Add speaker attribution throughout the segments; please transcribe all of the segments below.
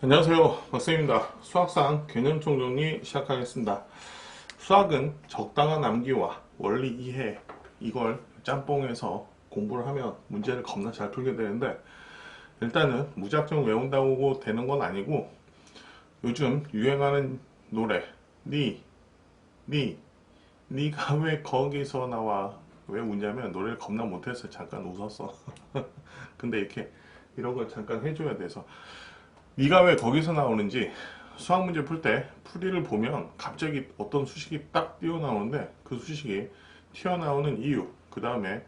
Speaker 1: 안녕하세요, 박쌤입니다. 수학상 개념 총정리 시작하겠습니다. 수학은 적당한 암기와 원리 이해, 이걸 짬뽕해서 공부를 하면 문제를 겁나 잘 풀게 되는데, 일단은 무작정 외운다고 되는 건 아니고, 요즘 유행하는 노래 니 니가 왜 거기서 나와. 왜 웃냐면 노래를 겁나 못해서 잠깐 웃었어. 근데 이렇게 이런 걸 잠깐 해줘야 돼서, 네가 왜 거기서 나오는지 수학 문제 풀 때 풀이를 보면 갑자기 어떤 수식이 딱 튀어나오는데, 그 수식이 튀어나오는 이유, 그 다음에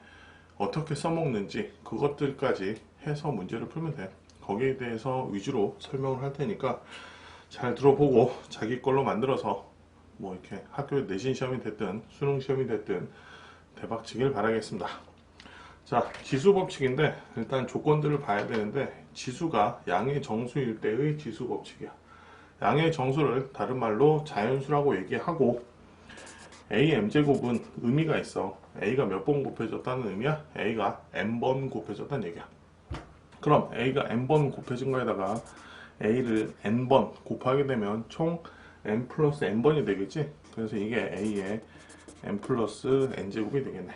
Speaker 1: 어떻게 써먹는지 그것들까지 해서 문제를 풀면 돼. 거기에 대해서 위주로 설명을 할 테니까 잘 들어보고 자기 걸로 만들어서 뭐 이렇게 학교 내신 시험이 됐든 수능 시험이 됐든 대박 치길 바라겠습니다. 자, 지수 법칙인데 일단 조건들을 봐야 되는데, 지수가 양의 정수일 때의 지수 법칙이야. 양의 정수를 다른 말로 자연수라고 얘기하고, AM제곱은 의미가 있어. A가 몇 번 곱해졌다는 의미야? A가 N번 곱해졌다는 얘기야. 그럼 A가 N번 곱해진 거에다가 A를 N번 곱하게 되면 총 N 플러스 N번이 되겠지? 그래서 이게 A의 N 플러스 N제곱이 되겠네.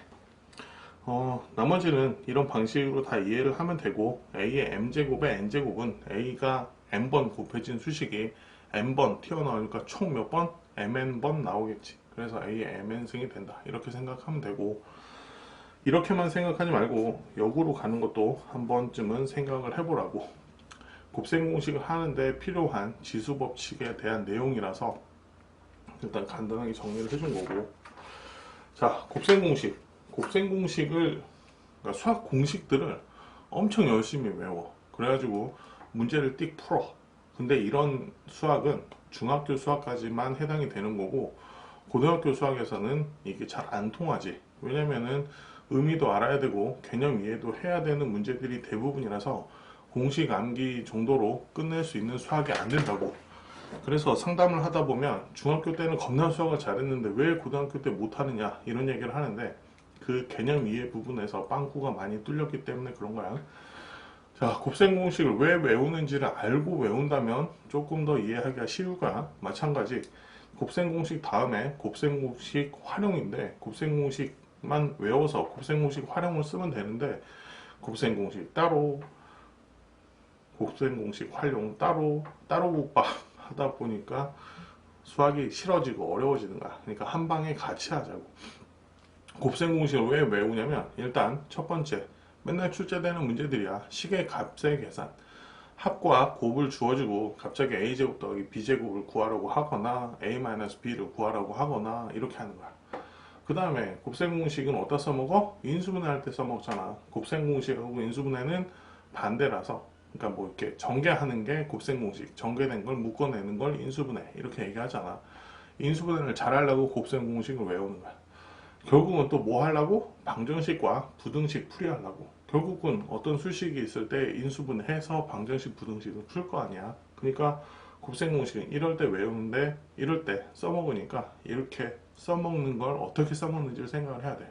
Speaker 1: 나머지는 이런 방식으로 다 이해를 하면 되고, A의 M제곱의 N제곱은 A가 N번 곱해진 수식이 N번 튀어나오니까 총 몇 번? MN번 나오겠지. 그래서 A의 MN승이 된다. 이렇게 생각하면 되고, 이렇게만 생각하지 말고 역으로 가는 것도 한 번쯤은 생각을 해보라고. 곱셈 공식을 하는데 필요한 지수 법칙에 대한 내용이라서 일단 간단하게 정리를 해준 거고. 자, 곱셈 공식. 곱셈 공식을, 그러니까 수학 공식들을 엄청 열심히 외워. 그래가지고 문제를 띡 풀어. 근데 이런 수학은 중학교 수학까지만 해당이 되는 거고, 고등학교 수학에서는 이게 잘 안 통하지. 왜냐면은 의미도 알아야 되고 개념 이해도 해야 되는 문제들이 대부분이라서 공식 암기 정도로 끝낼 수 있는 수학이 안 된다고. 그래서 상담을 하다 보면 중학교 때는 겁나 수학을 잘했는데 왜 고등학교 때 못하느냐 이런 얘기를 하는데, 그 개념 이해 부분에서 빵꾸가 많이 뚫렸기 때문에 그런 거야. 자, 곱셈 공식을 왜 외우는지를 알고 외운다면 조금 더 이해하기가 쉬울 거야. 마찬가지 곱셈 공식 다음에 곱셈 공식 활용인데, 곱셈 공식만 외워서 곱셈 공식 활용을 쓰면 되는데, 곱셈 공식 따로, 곱셈 공식 활용 따로, 따로 국밥 하다 보니까 수학이 싫어지고 어려워지는 거야. 그러니까 한 방에 같이 하자고. 곱셈 공식을 왜 외우냐면, 일단 첫 번째, 맨날 출제되는 문제들이야. 식의 값의 계산, 합과 곱을 주어지고 갑자기 a제곱 더하기 b제곱을 구하라고 하거나 a-b를 구하라고 하거나 이렇게 하는 거야. 그 다음에 곱셈 공식은 어디다 써먹어? 인수분해 할 때 써먹잖아. 곱셈 공식하고 인수분해는 반대라서, 그러니까 뭐 이렇게 전개하는 게 곱셈 공식, 전개된 걸 묶어내는 걸 인수분해, 이렇게 얘기하잖아. 인수분해를 잘하려고 곱셈 공식을 외우는 거야. 결국은 또 뭐 하려고? 방정식과 부등식 풀이하려고. 결국은 어떤 수식이 있을 때 인수분해해서 방정식, 부등식을 풀 거 아니야. 그러니까 곱셈 공식은 이럴 때 외우는데, 이럴 때 써먹으니까 이렇게 써먹는 걸 어떻게 써먹는지를 생각을 해야 돼.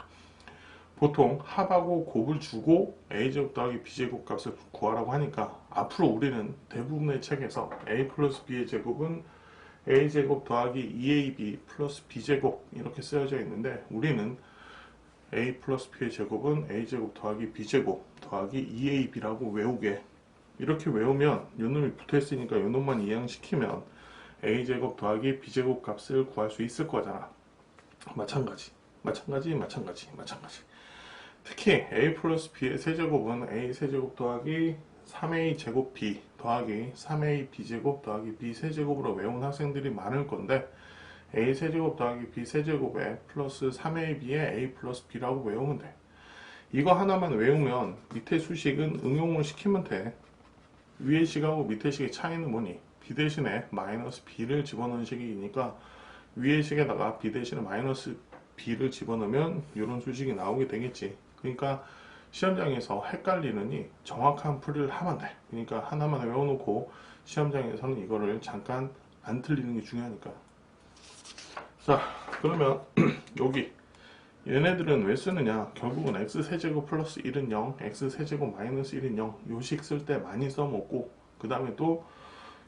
Speaker 1: 보통 합하고 곱을 주고 a제곱 더하기 b제곱 값을 구하라고 하니까, 앞으로 우리는 대부분의 책에서 a 플러스 b의 제곱은 a제곱 더하기 2ab 플러스 b제곱 이렇게 쓰여져 있는데, 우리는 a 플러스 b의 제곱은 a제곱 더하기 b제곱 더하기 2ab라고 외우게. 이렇게 외우면 요놈이 붙어있으니까 요놈만 이항시키면 a제곱 더하기 b제곱 값을 구할 수 있을 거잖아. 마찬가지. 특히 a 플러스 b의 세제곱은 a 세제곱 더하기 3a 제곱 b 더하기 3a b제곱 더하기 b 세제곱으로 외운 학생들이 많을 건데, a 세제곱 더하기 b 세제곱에 플러스 3ab의 a 플러스 b라고 외우면 돼. 이거 하나만 외우면 밑에 수식은 응용을 시키면 돼. 위의 식하고 밑에 식의 차이는 뭐니? b 대신에 마이너스 b를 집어넣는 식이니까 위의 식에다가 b 대신에 마이너스 b를 집어넣으면 이런 수식이 나오게 되겠지. 그러니까 시험장에서 헷갈리느니 정확한 풀이를 하면 돼. 그러니까 하나만 외워놓고 시험장에서는 이거를 잠깐 안 틀리는 게 중요하니까. 자, 그러면 여기 얘네들은 왜 쓰느냐? 결국은 x세제곱 플러스 1은 0, x세제곱 마이너스 1은 0, 요식 쓸 때 많이 써먹고, 그 다음에 또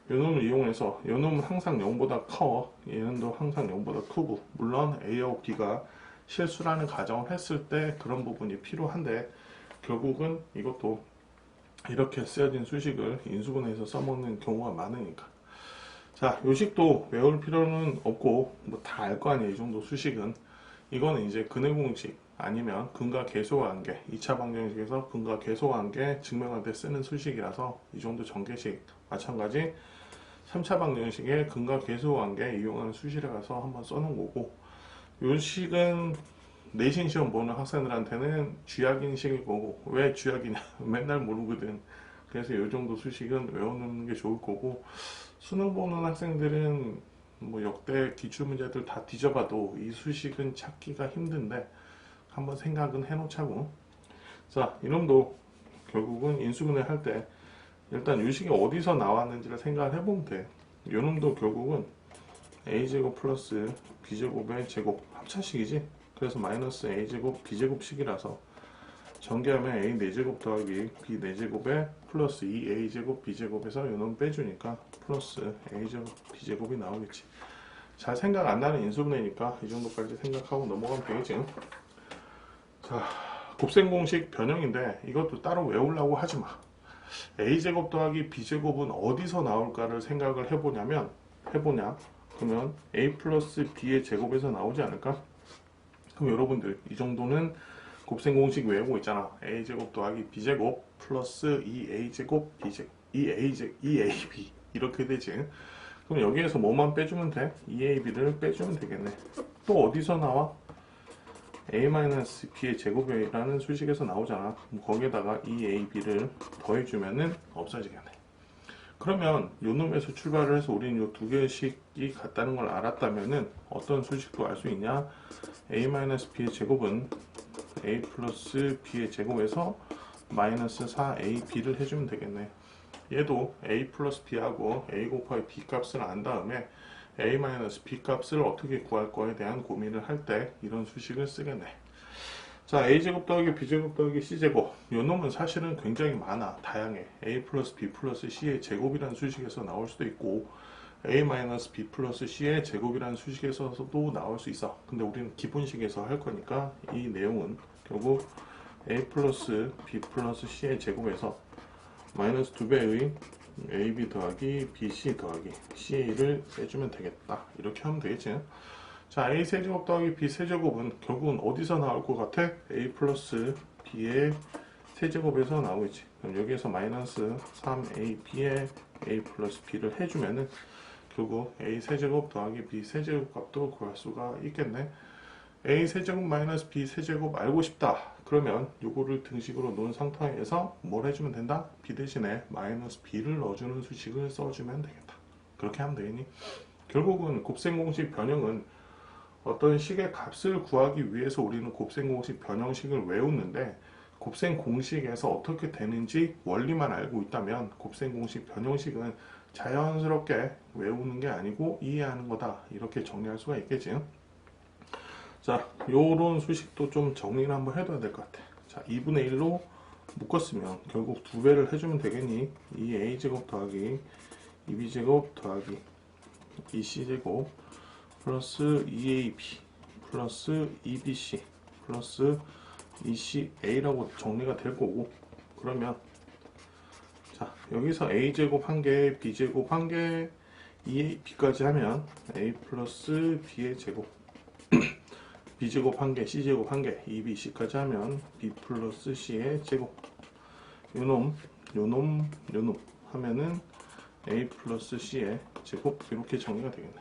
Speaker 1: 요놈을 이용해서 요놈은 항상 0보다 커, 얘는도 항상 0보다 크고, 물론 A하고 B가 실수라는 가정을 했을 때 그런 부분이 필요한데, 결국은 이것도 이렇게 쓰여진 수식을 인수분해해서 써먹는 경우가 많으니까. 자, 요식도 외울 필요는 없고 뭐 다 알 거 아니에요. 이 정도 수식은. 이거는 이제 근해 공식 아니면 근과 계수와 관계, 2차 방정식에서 근과 계수와 관계 증명할 때 쓰는 수식이라서 이 정도 전개식 마찬가지 3차 방정식의 근과 계수와 관계 이용하는 수식이라서 한번 써놓은 거고, 요식은 내신 시험 보는 학생들한테는 쥐약인식일 거고, 왜 쥐약이냐 맨날 모르거든. 그래서 이 정도 수식은 외워놓는 게 좋을 거고, 수능 보는 학생들은 뭐 역대 기출문제들 다 뒤져봐도 이 수식은 찾기가 힘든데 한번 생각은 해놓자고. 자, 이놈도 결국은 인수분해 할 때 일단 요식이 어디서 나왔는지를 생각을 해보면 돼. 이놈도 결국은 a제곱 플러스 b제곱의 제곱 합차식이지. 그래서 마이너스 a제곱 b제곱식이라서 전개하면 a 4제곱 더하기 b 4제곱에 플러스 2a제곱 b제곱에서 이놈 빼주니까 플러스 a제곱 b제곱이 나오겠지. 잘 생각 안 나는 인수분해니까 이 정도까지 생각하고 넘어가면 되겠지. 자, 곱셈공식 변형인데 이것도 따로 외우려고 하지 마. a제곱 더하기 b제곱은 어디서 나올까를 생각을 해보냐 그러면 a 플러스 b의 제곱에서 나오지 않을까? 그럼 여러분들 이 정도는 곱셈공식 외우고 있잖아. a제곱 더하기 b제곱 플러스 2a제곱 b제곱 2ab 이렇게 되지. 그럼 여기에서 뭐만 빼주면 돼? 2ab를 빼주면 되겠네. 또 어디서 나와? a-b의 제곱이라는 수식에서 나오잖아. 그럼 거기에다가 2ab를 더해주면은 없어지겠네. 그러면 요 놈에서 출발을 해서 우리는 요 두 개씩이 같다는 걸 알았다면은 어떤 수식도 알 수 있냐? a-b의 제곱은 a 플러스 b의 제곱에서 마이너스 4ab를 해주면 되겠네. 얘도 a 플러스 b하고 a 곱하기 b 값을 안 다음에 a 마이너스 b 값을 어떻게 구할 거에 대한 고민을 할 때 이런 수식을 쓰겠네. 자, a제곱 더하기 b제곱 더하기 c제곱 요 놈은 사실은 굉장히 많아. 다양해. a 플러스 b 플러스 c의 제곱이라는 수식에서 나올 수도 있고 a 마이너스 b 플러스 c의 제곱이라는 수식에서도 나올 수 있어. 근데 우리는 기본식에서 할 거니까 이 내용은 결국 a 플러스 b 플러스 c의 제곱에서 마이너스 2배의 ab 더하기 bc 더하기 ca를 빼주면 되겠다. 이렇게 하면 되겠지. 자, a 세제곱 더하기 b 세제곱은 결국은 어디서 나올 것 같아? a 플러스 b의 세제곱에서 나오겠지. 그럼 여기에서 마이너스 3ab의 a 플러스 b를 해주면은 결국 a 세제곱 더하기 b 세제곱 값도 구할 수가 있겠네. a 세제곱 마이너스 b 세제곱 알고 싶다. 그러면 요거를 등식으로 놓은 상태에서 뭘 해주면 된다? b 대신에 마이너스 b를 넣어주는 수식을 써주면 되겠다. 그렇게 하면 되겠니? 결국은 곱셈공식 변형은 어떤 식의 값을 구하기 위해서 우리는 곱셈공식 변형식을 외우는데, 곱셈공식에서 어떻게 되는지 원리만 알고 있다면 곱셈공식 변형식은 자연스럽게 외우는 게 아니고 이해하는 거다. 이렇게 정리할 수가 있겠지. 자, 요런 수식도 좀 정리를 한번 해둬야 될 것 같아. 자, 2분의 1로 묶었으면 결국 2배를 해주면 되겠니? 2a제곱 더하기 2b제곱 더하기 2c제곱 플러스 2ab 플러스 2bc 플러스 2ca라고 정리가 될 거고, 그러면 자, 여기서 a제곱 1개, b제곱 1개, 2ab까지 하면 a 플러스 b의 제곱 b제곱 1개, c제곱 1개, 2bc까지 하면 b 플러스 c의 제곱, 요놈 하면은 a 플러스 c의 제곱, 이렇게 정리가 되겠네.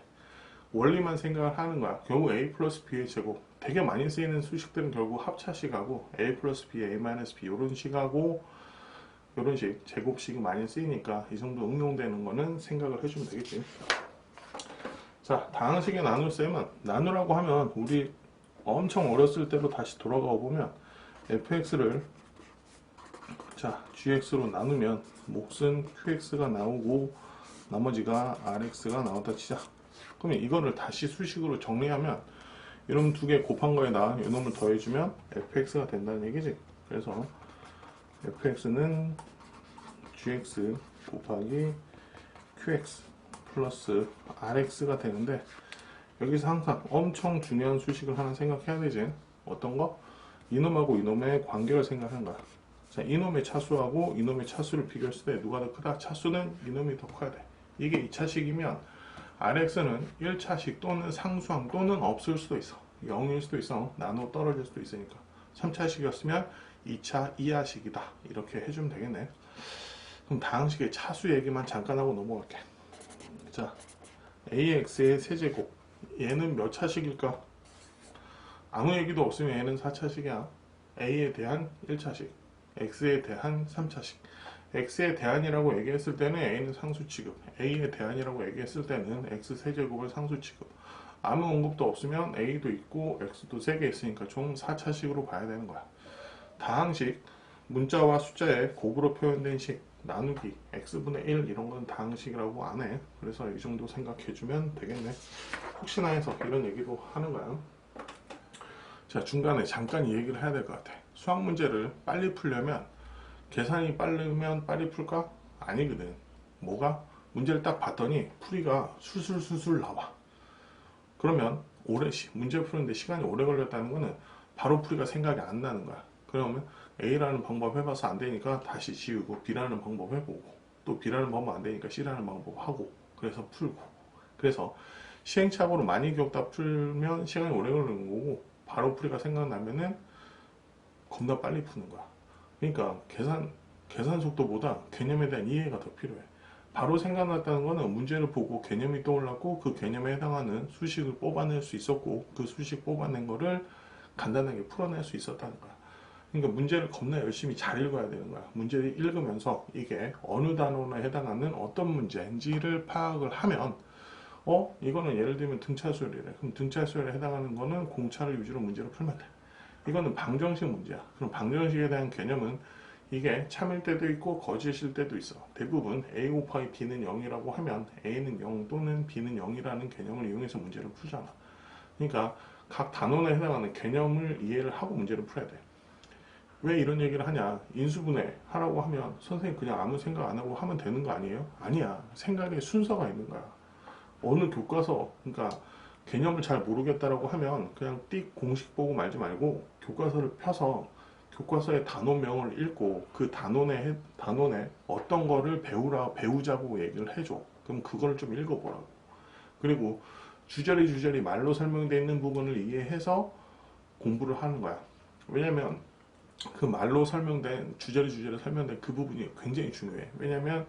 Speaker 1: 원리만 생각을 하는 거야. 결국 a 플러스 b의 제곱, 되게 많이 쓰이는 수식들은 결국 합차식하고 a 플러스 b, a 마이너스 b 이런 식하고 이런 식 제곱식이 많이 쓰이니까 이 정도 응용되는 거는 생각을 해주면 되겠지. 자, 다항식의 나눗셈은 나누라고 하면 우리 엄청 어렸을 때로 다시 돌아가 보면 fx를 자 gx로 나누면 몫은 qx가 나오고 나머지가 rx가 나왔다 치자. 그러면 이거를 다시 수식으로 정리하면 이놈 두 개 곱한 거에다 이놈을 더해주면 fx가 된다는 얘기지. 그래서 fx는 gx 곱하기 QX 플러스 RX가 되는데, 여기서 항상 엄청 중요한 수식을 하나 생각해야 되지. 어떤 거? 이놈하고 이놈의 관계를 생각하는 거야. 자, 이놈의 차수하고 이놈의 차수를 비교했을 때 누가 더 크다? 차수는 이놈이 더 커야 돼. 이게 2차식이면 RX는 1차식 또는 상수항 또는 없을 수도 있어. 0일 수도 있어. 나눠 떨어질 수도 있으니까. 3차식이었으면 2차 이하식이다. 이렇게 해주면 되겠네. 그럼 다항식의 차수 얘기만 잠깐 하고 넘어갈게. 자, AX의 세제곱. 얘는 몇 차식일까? 아무 얘기도 없으면 얘는 4차식이야. A에 대한 1차식, X에 대한 3차식. X에 대한이라고 얘기했을 때는 A는 상수 취급, A에 대한이라고 얘기했을 때는 X 세제곱을 상수 취급. 아무 언급도 없으면 A도 있고 X도 3개 있으니까 총 4차식으로 봐야 되는 거야. 다항식, 문자와 숫자의 곱으로 표현된 식, 나누기, x분의 1 이런 건 다항식이라고 안 해. 그래서 이 정도 생각해주면 되겠네. 혹시나 해서 이런 얘기도 하는 거야. 자, 중간에 잠깐 이 얘기를 해야 될 것 같아. 수학 문제를 빨리 풀려면 계산이 빠르면 빨리 풀까? 아니거든. 뭐가? 문제를 딱 봤더니 풀이가 술술술술 나와. 그러면 문제 푸는데 시간이 오래 걸렸다는 거는 바로 풀이가 생각이 안 나는 거야. 그러면 A라는 방법 해봐서 안 되니까 다시 지우고 B라는 방법 해보고 또 B라는 방법 안 되니까 C라는 방법 하고 그래서 풀고. 그래서 시행착오로 많이 겪다 풀면 시간이 오래 걸리는 거고 바로 풀이가 생각나면은 겁나 빨리 푸는 거야. 그러니까 계산 속도보다 개념에 대한 이해가 더 필요해. 바로 생각났다는 거는 문제를 보고 개념이 떠올랐고 그 개념에 해당하는 수식을 뽑아낼 수 있었고 그 수식 뽑아낸 거를 간단하게 풀어낼 수 있었다는 거야. 그러니까 문제를 겁나 열심히 잘 읽어야 되는 거야. 문제를 읽으면서 이게 어느 단원에 해당하는 어떤 문제인지를 파악을 하면 이거는 예를 들면 등차수열이래. 그럼 등차수열에 해당하는 거는 공차를 위주로 문제를 풀면 돼. 이거는 방정식 문제야. 그럼 방정식에 대한 개념은 이게 참일 때도 있고 거짓일 때도 있어. 대부분 A 곱하기 B는 0이라고 하면 A는 0 또는 B는 0이라는 개념을 이용해서 문제를 풀잖아. 그러니까 각 단원에 해당하는 개념을 이해를 하고 문제를 풀어야 돼. 왜 이런 얘기를 하냐? 인수분해 하라고 하면 선생님 그냥 아무 생각 안 하고 하면 되는 거 아니에요? 아니야. 생각에 순서가 있는 거야. 어느 교과서, 그러니까 개념을 잘 모르겠다라고 하면 그냥 띡 공식 보고 말지 말고 교과서를 펴서 교과서의 단원명을 읽고 그 단원에 어떤 거를 배우자고 얘기를 해줘. 그럼 그걸 좀 읽어보라고. 그리고 주저리 말로 설명되어 있는 부분을 이해해서 공부를 하는 거야. 왜냐면 그 말로 설명된 주저리 설명된 그 부분이 굉장히 중요해. 왜냐면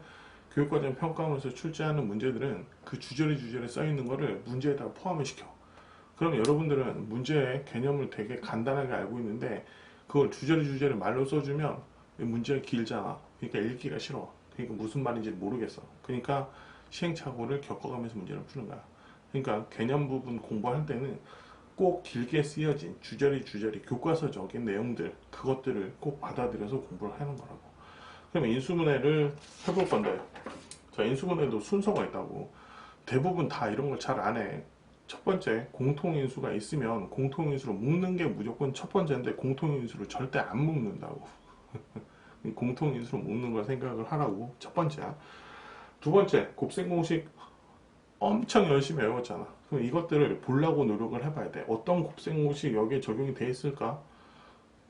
Speaker 1: 교육과정 평가원에서 출제하는 문제들은 그 주저리 써 있는 거를 문제에다가 포함을 시켜. 그럼 여러분들은 문제의 개념을 되게 간단하게 알고 있는데 그걸 주저리 말로 써주면 문제가 길잖아. 그러니까 읽기가 싫어. 그러니까 무슨 말인지 모르겠어. 그러니까 시행착오를 겪어가면서 문제를 푸는 거야. 그러니까 개념 부분 공부할 때는 꼭 길게 쓰여진 주저리 교과서적인 내용들 그것들을 꼭 받아들여서 공부를 하는 거라고. 그러면 인수분해를 해볼 건데, 자, 인수분해도 순서가 있다고. 대부분 다 이런 걸 잘 안 해. 첫 번째, 공통인수가 있으면 공통인수로 묶는 게 무조건 첫 번째인데 공통인수를 절대 안 묶는다고. 공통인수로 묶는 걸 생각을 하라고. 첫 번째야. 두 번째, 곱셈공식 엄청 열심히 외웠잖아. 그럼 이것들을 보려고 노력을 해봐야 돼. 어떤 곱셈공식이 여기에 적용이 돼 있을까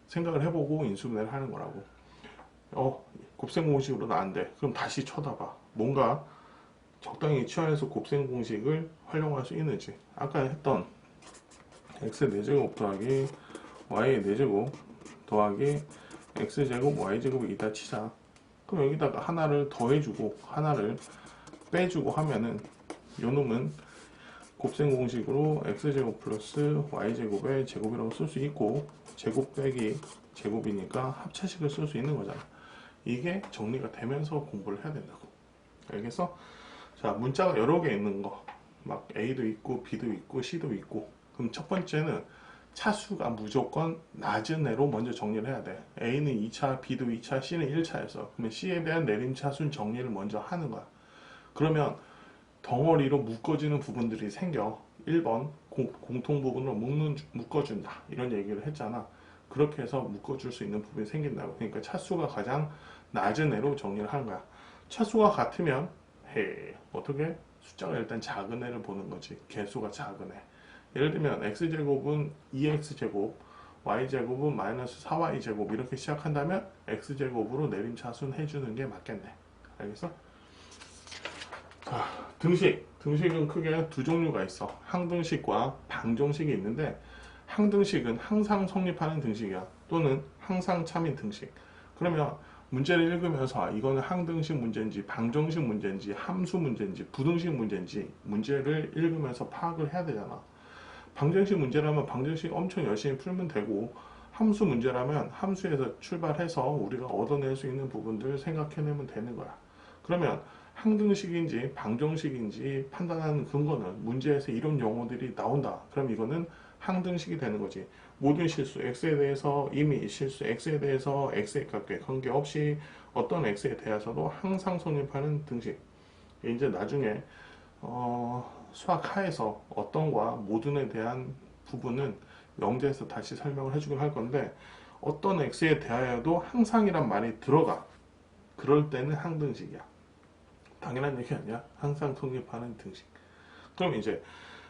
Speaker 1: 생각을 해보고 인수분해를 하는 거라고. 곱셈공식으로는 안 돼. 그럼 다시 쳐다봐. 뭔가 적당히 취한해서 곱셈공식을 활용할 수 있는지. 아까 했던 x 4제곱 더하기 y 4제곱 더하기 x제곱 y제곱이 있다 치자. 그럼 여기다가 하나를 더해주고 하나를 빼주고 하면은 요놈은 곱셈공식으로 x제곱 플러스 y제곱의 제곱이라고 쓸 수 있고 제곱 빼기 제곱이니까 합차식을 쓸 수 있는 거잖아. 이게 정리가 되면서 공부를 해야 된다고. 알겠어? 자, 문자가 여러 개 있는 거, 막 A도 있고 B도 있고 C도 있고. 그럼 첫 번째는 차수가 무조건 낮은 애로 먼저 정리를 해야 돼. A는 2차, B도 2차, C는 1차에서. 그러면 C에 대한 내림차순 정리를 먼저 하는 거야. 그러면 덩어리로 묶어지는 부분들이 생겨. 1번 공통 부분으로 묶어준다 이런 얘기를 했잖아. 그렇게 해서 묶어줄 수 있는 부분이 생긴다고. 그러니까 차수가 가장 낮은 애로 정리를 하는 거야. 차수가 같으면 해. 어떻게? 숫자가 일단 작은 애를 보는 거지. 개수가 작은 애. 예를 들면 x제곱은 2x제곱, y제곱은 마이너스 4y제곱 이렇게 시작한다면 x제곱으로 내림차순 해주는 게 맞겠네. 알겠어? 자, 등식. 등식은 크게 두 종류가 있어. 항등식과 방정식이 있는데 항등식은 항상 성립하는 등식이야. 또는 항상 참인 등식. 그러면 문제를 읽으면서 이거는 항등식 문제인지 방정식 문제인지 함수 문제인지 부등식 문제인지 문제를 읽으면서 파악을 해야 되잖아. 방정식 문제라면 방정식 엄청 열심히 풀면 되고 함수 문제라면 함수에서 출발해서 우리가 얻어낼 수 있는 부분들 생각해내면 되는 거야. 그러면 항등식인지 방정식인지 판단하는 근거는 문제에서 이런 용어들이 나온다. 그럼 이거는 항등식이 되는 거지. 모든 실수 x에 대해서 이미 실수 x에 대해서 x에 관계없이 어떤 x에 대해서도 항상 성립하는 등식. 이제 나중에 수학 하에서 어떤과 모든에 대한 부분은 영재에서 다시 설명을 해주긴 할 건데 어떤 x에 대하여도 항상이란 말이 들어가. 그럴 때는 항등식이야. 당연한 얘기 아니야. 항상 성립하는 등식. 그럼 이제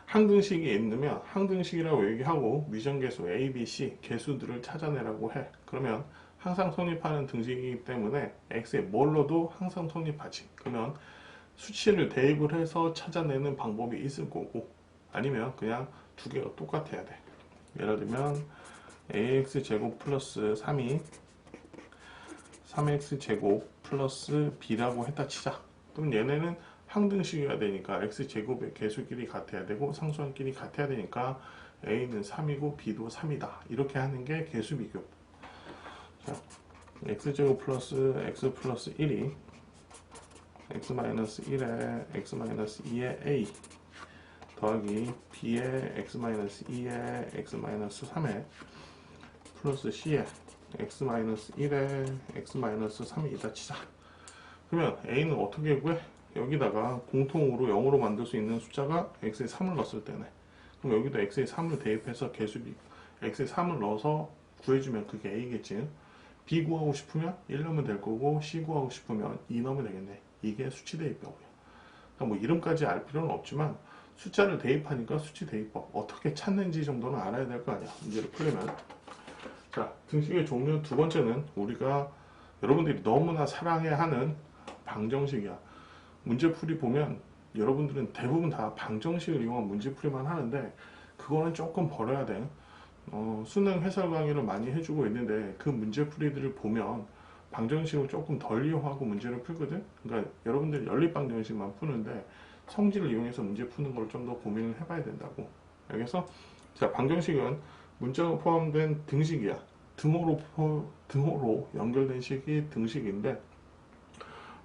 Speaker 1: 항등식이 있으면 항등식이라고 얘기하고 위정계수 A, B, C 계수들을 찾아내라고 해. 그러면 항상 성립하는 등식이기 때문에 x에 뭘 넣어도 항상 성립하지. 그러면 수치를 대입을 해서 찾아내는 방법이 있을 거고 아니면 그냥 두 개가 똑같아야 돼. 예를 들면 ax제곱 플러스 3이 3x제곱 플러스 b라고 했다 치자. 그럼 얘네는 항등식이어야 되니까 x제곱의 개수끼리 같아야 되고 상수항끼리 같아야 되니까 a는 3이고 b도 3이다. 이렇게 하는 게 개수비교. 자, x제곱 플러스 x 플러스 1이 x-1에 x-2에 a 더하기 b에 x-2에 x-3에 플러스 c에 x-1에 x-3이 있다 치자. 그러면 a는 어떻게 구해? 여기다가 공통으로 0으로 만들 수 있는 숫자가 x에 3을 넣었을 때네. 그럼 여기도 x에 3을 대입해서 개수비 x에 3을 넣어서 구해주면 그게 a겠지. b 구하고 싶으면 1 넣으면 될 거고 c 구하고 싶으면 2 넣으면 되겠네. 이게 수치 대입법이야. 그러니까 뭐 이름까지 알 필요는 없지만 숫자를 대입하니까 수치 대입법 어떻게 찾는지 정도는 알아야 될 거 아니야. 문제를 풀려면. 자, 등식의 종류 두 번째는 우리가 여러분들이 너무나 사랑해야 하는 방정식이야. 문제풀이 보면 여러분들은 대부분 다 방정식을 이용한 문제풀이만 하는데 그거는 조금 버려야 돼. 수능 해설 강의를 많이 해주고 있는데 그 문제풀이들을 보면 방정식을 조금 덜 이용하고 문제를 풀거든. 그러니까 여러분들이 연립방정식만 푸는데 성질을 이용해서 문제 푸는 걸 좀 더 고민을 해봐야 된다고. 알겠어? 자, 방정식은 문자가 포함된 등식이야. 등호로 연결된 식이 등식인데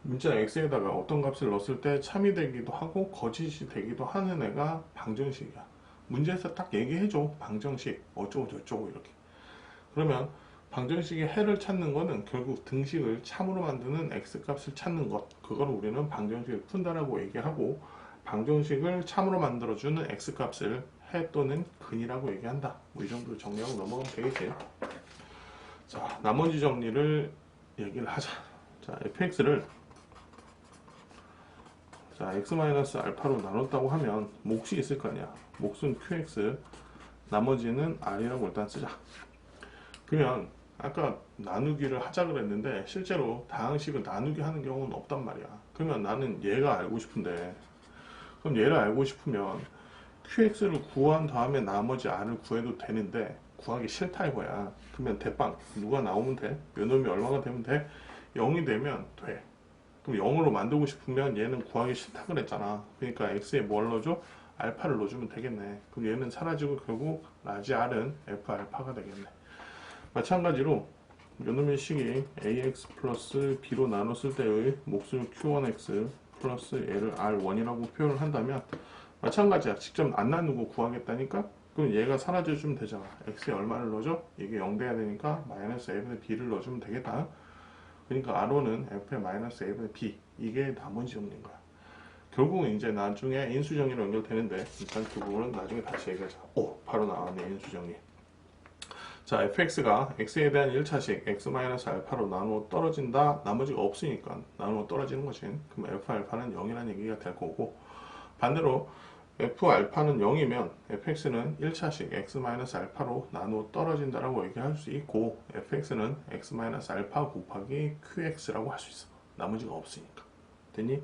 Speaker 1: 문자 x에다가 어떤 값을 넣었을 때 참이 되기도 하고 거짓이 되기도 하는 애가 방정식이야. 문제에서 딱 얘기해줘. 방정식 어쩌고 저쩌고 이렇게. 그러면 방정식의 해를 찾는 거는 결국 등식을 참으로 만드는 x값을 찾는 것. 그걸 우리는 방정식을 푼다라고 얘기하고 방정식을 참으로 만들어주는 x값을 해 또는 근이라고 얘기한다. 뭐 이 정도로 정리하고 넘어가면 되겠지. 자, 나머지 정리를 얘기를 하자. 자, fx를 자, x-알파로 나눴다고 하면 몫이 있을 거 아니야. 몫은 qx, 나머지는 r이라고 일단 쓰자. 그러면 아까 나누기를 하자 그랬는데 실제로 다항식을 나누기 하는 경우는 없단 말이야. 그러면 나는 얘가 알고 싶은데 그럼 얘를 알고 싶으면 qx를 구한 다음에 나머지 r을 구해도 되는데 구하기 싫다 이거야. 그러면 대빵 누가 나오면 돼? 요놈이 얼마가 되면 돼? 0이 되면 돼. 그럼 0으로 만들고 싶으면 얘는 구하기 싫다 그랬잖아. 그러니까 x에 뭘 넣어줘? 알파를 넣어주면 되겠네. 그럼 얘는 사라지고 결국 라지 r은 f 알파가 되겠네. 마찬가지로 요놈의 식이 ax 플러스 b로 나눴을 때의 몫을 q1x 플러스 얘를 r1이라고 표현을 한다면 마찬가지야. 직접 안 나누고 구하겠다니까? 그럼 얘가 사라져주면 되잖아. x에 얼마를 넣어줘? 이게 0 돼야 되니까 마이너스 a분의 b를 넣어주면 되겠다. 그러니까 r1은 f의 마이너스 a분의 b. 이게 나머지 정리인 거야. 결국은 이제 나중에 인수정리로 연결되는데 일단 그 부분은 나중에 다시 얘기하자. 오, 바로 나왔네 인수정리. 자, fx가 x에 대한 1차식 x-알파로 나누어 떨어진다. 나머지가 없으니까 나누어 떨어지는 거지. 그럼 f알파는 0이라는 얘기가 될 거고, 반대로 f알파는 0이면 fx는 1차식 x-알파로 나누어 떨어진다라고 얘기할 수 있고, fx는 x-알파 곱하기 qx라고 할 수 있어. 나머지가 없으니까. 됐니?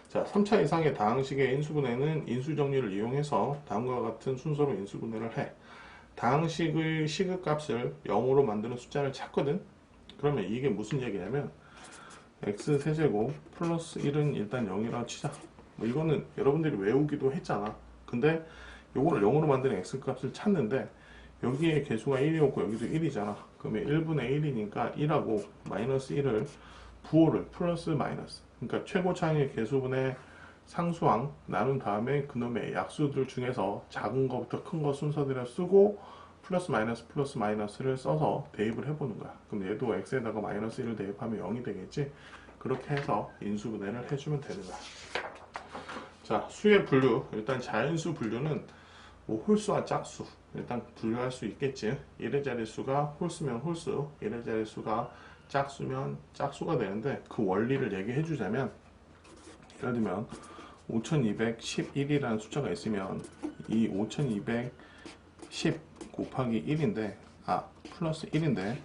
Speaker 1: 자, 3차 이상의 다항식의 인수분해는 인수정리를 이용해서 다음과 같은 순서로 인수분해를 해. 다항식의 시급값을 0으로 만드는 숫자를 찾거든. 그러면 이게 무슨 얘기냐면 x 세제곱 플러스 1은 일단 0이라고 치자. 뭐 이거는 여러분들이 외우기도 했잖아. 근데 요거를 0으로 만드는 x 값을 찾는데 여기에 개수가 1이었고 여기도 1이잖아. 그러면 1분의 1이니까 1하고 마이너스 1을 부호를 플러스 마이너스, 그러니까 최고 차이의 개수분의 상수항 나눈 다음에 그놈의 약수들 중에서 작은 거부터 큰 거 순서대로 쓰고 플러스 마이너스를 써서 대입을 해보는 거야. 그럼 얘도 x에다가 마이너스 1을 대입하면 0이 되겠지. 그렇게 해서 인수분해를 해주면 되는 거야. 자, 수의 분류. 일단 자연수 분류는 뭐 홀수와 짝수 일단 분류할 수 있겠지. 1의 자릿수가 홀수면 홀수, 1의 자릿수가 짝수면 짝수가 되는데, 그 원리를 얘기해 주자면, 예를 들면 5211이라는 숫자가 있으면 이 5210 곱하기 1인데 플러스 1인데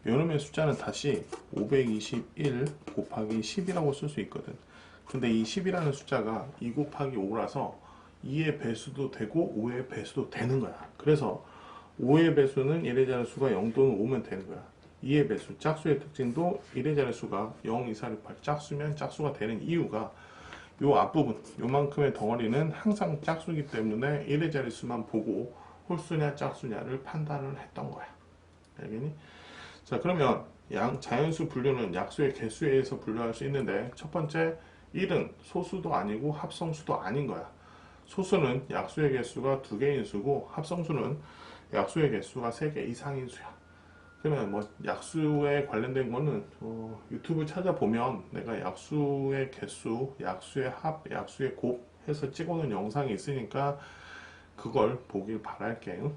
Speaker 1: 요놈의 숫자는 다시 521 곱하기 10이라고 쓸 수 있거든. 근데 이 10이라는 숫자가 2 곱하기 5라서 2의 배수도 되고 5의 배수도 되는 거야. 그래서 5의 배수는 1의 자릿수가 0 또는 5면 되는 거야. 2의 배수, 짝수의 특징도 1의 자릿수가 0, 2, 4, 6, 8 짝수면 짝수가 되는 이유가 요 앞부분, 요만큼의 덩어리는 항상 짝수이기 때문에 1의 자릿수만 보고 홀수냐 짝수냐를 판단을 했던 거야. 알겠니? 자, 그러면 자연수 분류는 약수의 개수에 의해서 분류할 수 있는데, 첫 번째 1은 소수도 아니고 합성수도 아닌 거야. 소수는 약수의 개수가 2개인 수고 합성수는 약수의 개수가 3개 이상인 수야. 그러면 뭐 약수에 관련된 거는 유튜브 찾아보면 내가 약수의 개수, 약수의 합, 약수의 곱 해서 찍어놓은 영상이 있으니까 그걸 보길 바랄게요.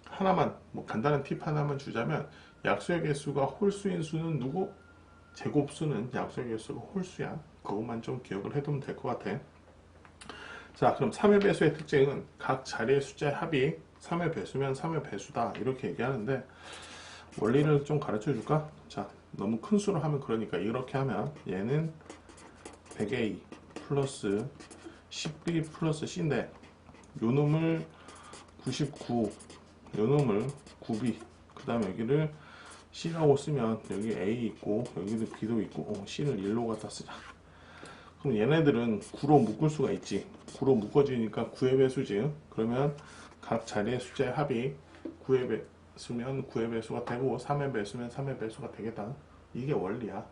Speaker 1: 하나만 뭐 간단한 팁 하나만 주자면, 약수의 개수가 홀수인 수는 누구? 제곱수는 약수의 개수가 홀수야. 그것만 좀 기억을 해두면 될 것 같아. 자, 그럼 3의 배수의 특징은 각 자리의 숫자의 합이 3의 배수면 3의 배수다 이렇게 얘기하는데, 원리를 좀 가르쳐 줄까? 자, 너무 큰 수로 하면 그러니까 이렇게 하면 얘는 100a 플러스 10b 플러스 c인데 요 놈을 99, 요 놈을 9b, 그 다음에 여기를 c라고 쓰면 여기 a 있고 여기도 b도 있고 c를 1로 갖다 쓰자. 그럼 얘네들은 9로 묶을 수가 있지. 9로 묶어지니까 9의 배수지. 그러면 각 자리의 숫자의 합이 9의 배수면 9의 배수가 되고 3의 배수면 3의 배수가 되겠다. 이게 원리야.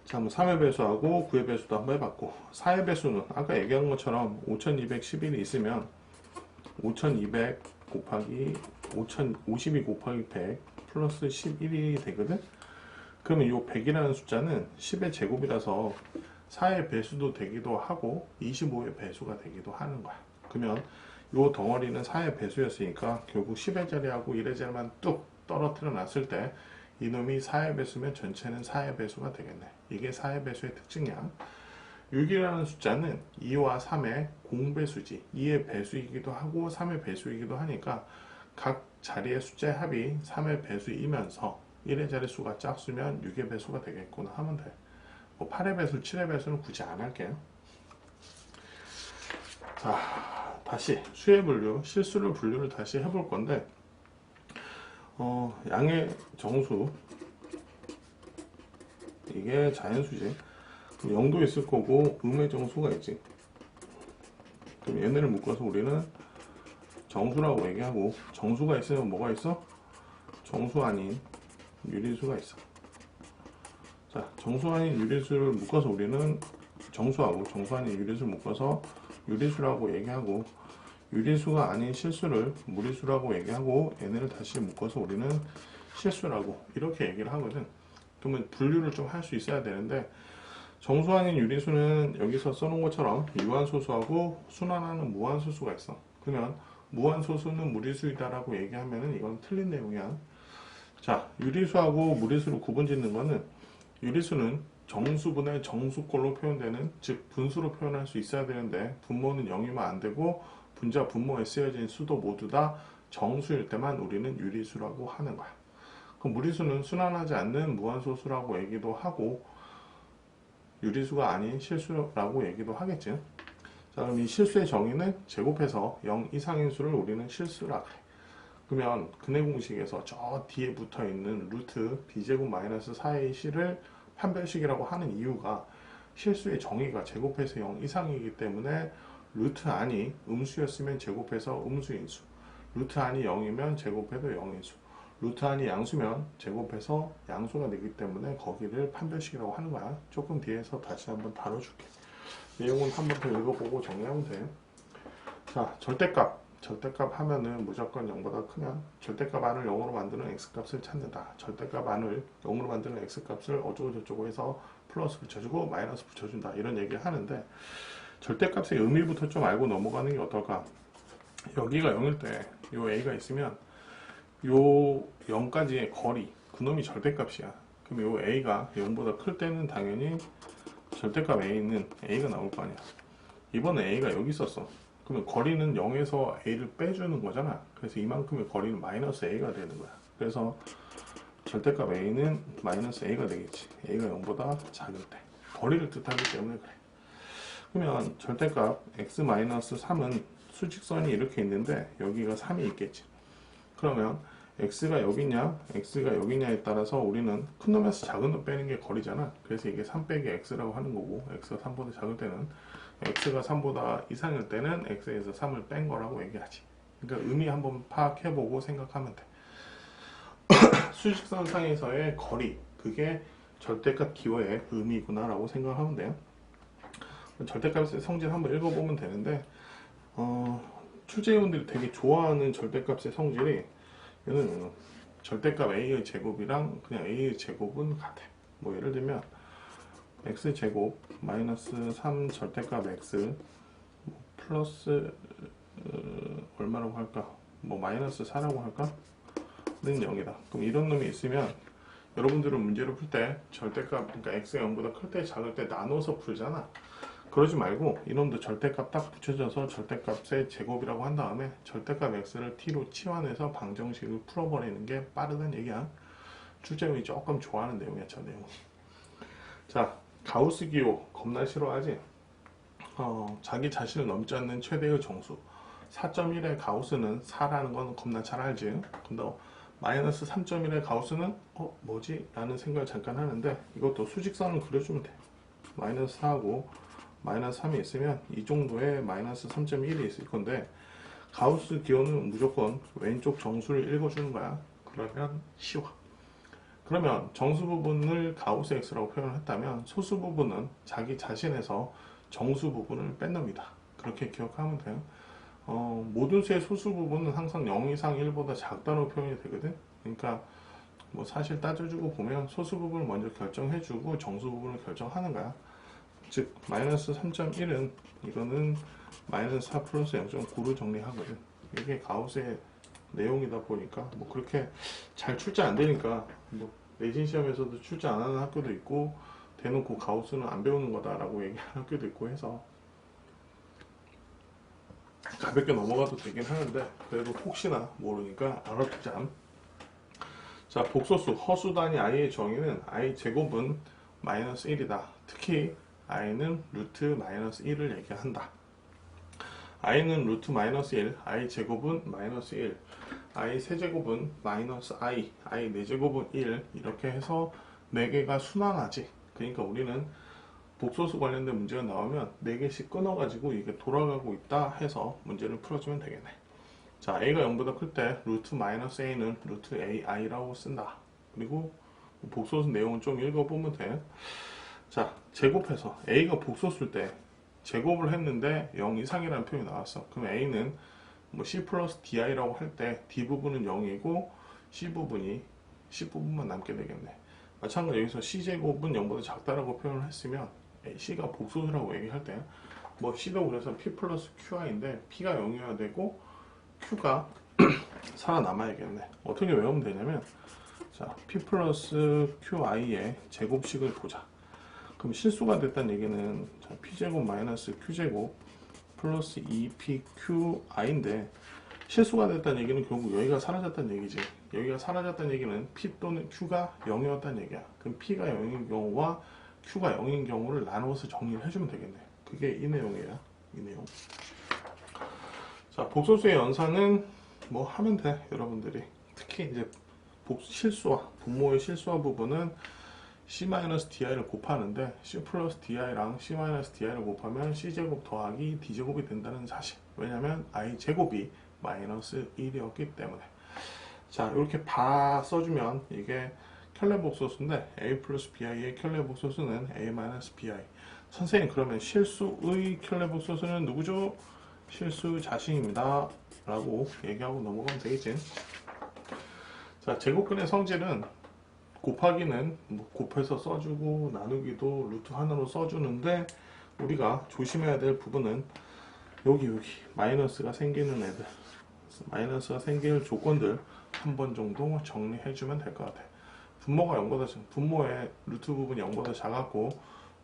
Speaker 1: 자, 뭐 3의 배수하고 9의 배수도 한번 해봤고, 4의 배수는 아까 얘기한 것처럼 5211이 있으면 5200 곱하기 52 곱하기 100 플러스 11이 되거든. 그러면 이 100이라는 숫자는 10의 제곱이라서 4의 배수도 되기도 하고 25의 배수가 되기도 하는 거야. 그러면 이 덩어리는 4의 배수였으니까 결국 10의 자리하고 1의 자리만 뚝 떨어뜨려 놨을 때 이놈이 4의 배수면 전체는 4의 배수가 되겠네. 이게 4의 배수의 특징이야. 6이라는 숫자는 2와 3의 공배수지. 2의 배수이기도 하고 3의 배수이기도 하니까 각 자리의 숫자의 합이 3의 배수이면서 1의 자릿수가 짝수면 6의 배수가 되겠구나 하면 돼. 뭐 8의 배수, 7의 배수는 굳이 안 할게요. 자, 다시 수의 분류, 실수를 분류를 다시 해볼 건데, 양의 정수, 이게 자연수지. 그럼 0도 있을 거고 음의 정수가 있지. 그럼 얘네를 묶어서 우리는 정수라고 얘기하고, 정수가 있으면 뭐가 있어? 정수 아닌 유리수가 있어. 자, 정수 아닌 유리수를 묶어서 우리는 정수하고 정수 아닌 유리수를 묶어서 유리수라고 얘기하고, 유리수가 아닌 실수를 무리수라고 얘기하고, 얘네를 다시 묶어서 우리는 실수라고 이렇게 얘기를 하거든. 그러면 분류를 좀 할 수 있어야 되는데, 정수 아닌 유리수는 여기서 써놓은 것처럼 유한소수하고 순환하는 무한소수가 있어. 그러면 무한소수는 무리수이다라고 얘기하면은 이건 틀린 내용이야. 자, 유리수하고 무리수를 구분 짓는 거는 유리수는 정수분의 정수꼴로 표현되는, 즉 분수로 표현할 수 있어야 되는데 분모는 0이면 안 되고 분자 분모에 쓰여진 수도 모두 다 정수일 때만 우리는 유리수라고 하는 거야. 그럼 무리수는 순환하지 않는 무한소수라고 얘기도 하고 유리수가 아닌 실수라고 얘기도 하겠지. 자, 그럼 이 실수의 정의는 제곱해서 0 이상인 수를 우리는 실수라 그래. 그러면 근해 공식에서 저 뒤에 붙어 있는 루트 b제곱 마이너스 4ac를 판별식이라고 하는 이유가 실수의 정의가 제곱해서 0 이상이기 때문에 루트 안이 음수였으면 제곱해서 음수인 수, 루트 안이 0이면 제곱해도 0인 수, 루트 안이 양수면 제곱해서 양수가 되기 때문에 거기를 판별식이라고 하는 거야. 조금 뒤에서 다시 한번 다뤄줄게. 내용은 한번 더 읽어보고 정리하면 돼. 자, 절대값 하면은 무조건 0보다 크면 절대값 안을 0으로 만드는 x값을 찾는다. 절대값 안을 0으로 만드는 x값을 어쩌고 저쩌고 해서 플러스 붙여주고 마이너스 붙여준다. 이런 얘기를 하는데 절대값의 의미부터 좀 알고 넘어가는 게 어떨까? 여기가 0일 때 요 a가 있으면 요 0까지의 거리, 그놈이 절대값이야. 그럼 요 a가 0보다 클 때는 당연히 절대값 a는 a가 나올 거 아니야. 이번에 a가 여기 있었어. 그러면 거리는 0에서 a를 빼주는 거잖아. 그래서 이만큼의 거리는 마이너스 a가 되는 거야. 그래서 절대값 a는 마이너스 a가 되겠지. a가 0보다 작을 때. 거리를 뜻하기 때문에 그래. 그러면 절대값 x-3은 수직선이 이렇게 있는데 여기가 3이 있겠지. 그러면 x가 여기냐 x가 여기냐에 따라서 우리는 큰 놈에서 작은 놈 빼는 게 거리잖아. 그래서 이게 3 빼기 x라고 하는 거고, x가 3보다 작을 때는, x가 3보다 이상일 때는 x에서 3을 뺀 거라고 얘기하지. 그러니까 의미 한번 파악해보고 생각하면 돼. 수직선 상에서의 거리, 그게 절대값 기호의 의미구나 라고 생각하면 돼요. 절대값의 성질 한번 읽어보면 되는데 출제위원들이 되게 좋아하는 절대값의 성질이, 얘는 절대값 a의 제곱이랑 그냥 a의 제곱은 같아. 뭐 예를 들면 x제곱 마이너스 3 절대값 x 플러스 얼마라고 할까? 뭐 마이너스 4라고 할까? 는 0이다. 그럼 이런 놈이 있으면 여러분들은 문제를 풀 때 절대값, 그러니까 x가 0보다 클 때 작을 때 나눠서 풀잖아. 그러지 말고 이놈도 절대값 딱 붙여줘서 절대값의 제곱이라고 한 다음에 절대값 x를 t로 치환해서 방정식을 풀어버리는 게 빠르다는 얘기야. 출제위원이 조금 좋아하는 내용이야, 저 내용. 자, 가우스 기호 겁나 싫어하지? 자기 자신을 넘지 않는 최대의 정수. 4.1의 가우스는 4라는 건 겁나 잘 알지? 근데 마이너스 3.1의 가우스는 뭐지? 라는 생각을 잠깐 하는데 이것도 수직선을 그려주면 돼. 마이너스 4하고 마이너스 3이 있으면 이 정도의 마이너스 3.1이 있을 건데 가우스 기호는 무조건 왼쪽 정수를 읽어주는 거야. 그러면 쉬워. 그러면 정수 부분을 가우스 x라고 표현을 했다면 소수 부분은 자기 자신에서 정수 부분을 뺀 놈이다. 그렇게 기억하면 돼요. 모든 수의 소수 부분은 항상 0 이상 1보다 작다로 표현이 되거든. 그러니까 뭐 사실 따져주고 보면 소수 부분을 먼저 결정해주고 정수 부분을 결정하는 거야. 즉 마이너스 3.1은 이거는 마이너스 4 플러스 0.9로 정리하거든. 이게 가우스의 내용이다 보니까 뭐 그렇게 잘 출제 안 되니까 뭐 내신 시험에서도 출제 안 하는 학교도 있고 대놓고 가우스는 안 배우는 거다라고 얘기하는 학교도 있고 해서 가볍게 넘어가도 되긴 하는데 그래도 혹시나 모르니까 알아두자. 자, 복소수 허수 단위 i의 정의는 i 제곱은 마이너스 1이다. 특히 i는 루트 마이너스 1을 얘기한다. i는 루트 마이너스 1, i 제곱은 마이너스 1, i 세제곱은 마이너스 i, i 4제곱은 1 이렇게 해서 4개가 순환하지. 그러니까 우리는 복소수 관련된 문제가 나오면 4개씩 끊어가지고 이게 돌아가고 있다 해서 문제를 풀어주면 되겠네. 자, a가 0보다 클 때 루트 마이너스 a는 루트 ai라고 쓴다. 그리고 복소수 내용은 좀 읽어보면 돼. 자, 제곱해서 a가 복소수일 때 제곱을 했는데 0 이상이라는 표현이 나왔어. 그럼 a는 뭐 c 플러스 di라고 할 때 d 부분은 0이고 c 부분만 남게 되겠네. 마찬가지로 여기서 c제곱은 0보다 작다라고 표현을 했으면 c가 복소수라고 얘기할 때 뭐 c도 그래서 p 플러스 qi인데 p가 0이어야 되고 q가 살아남아야겠네. 어떻게 외우면 되냐면, 자, 자, p 플러스 qi의 제곱식을 보자. 그럼 실수가 됐다는 얘기는 자, p제곱 마이너스 q제곱 플러스 2pqi인데 실수가 됐다는 얘기는 결국 여기가 사라졌다는 얘기지. 여기가 사라졌다는 얘기는 p 또는 q가 0이었다는 얘기야. 그럼 p가 0인 경우와 q가 0인 경우를 나누어서 정리를 해주면 되겠네. 그게 이 내용이에요. 이 내용. 자, 복소수의 연산은 뭐 하면 돼. 여러분들이 특히 이제 실수와 분모의 실수와 부분은 c-di를 곱하는데 c 플러스 di랑 c-di를 곱하면 c제곱 더하기 d제곱이 된다는 사실. 왜냐면 i제곱이 마이너스 1이었기 때문에. 자, 이렇게 바 써주면 이게 켤레복소수인데 a 플러스 bi의 켤레복소수는 a 마이너스 bi. 선생님, 그러면 실수의 켤레복소수는 누구죠? 실수 자신입니다 라고 얘기하고 넘어가면 되겠지. 자, 제곱근의 성질은 곱하기는 뭐 곱해서 써주고 나누기도 루트 하나로 써주는데 우리가 조심해야 될 부분은 여기 마이너스가 생기는 애들, 마이너스가 생길 조건들 한 번 정도 정리해주면 될 것 같아. 분모가 0보다 분모의 루트 부분이 0보다 작았고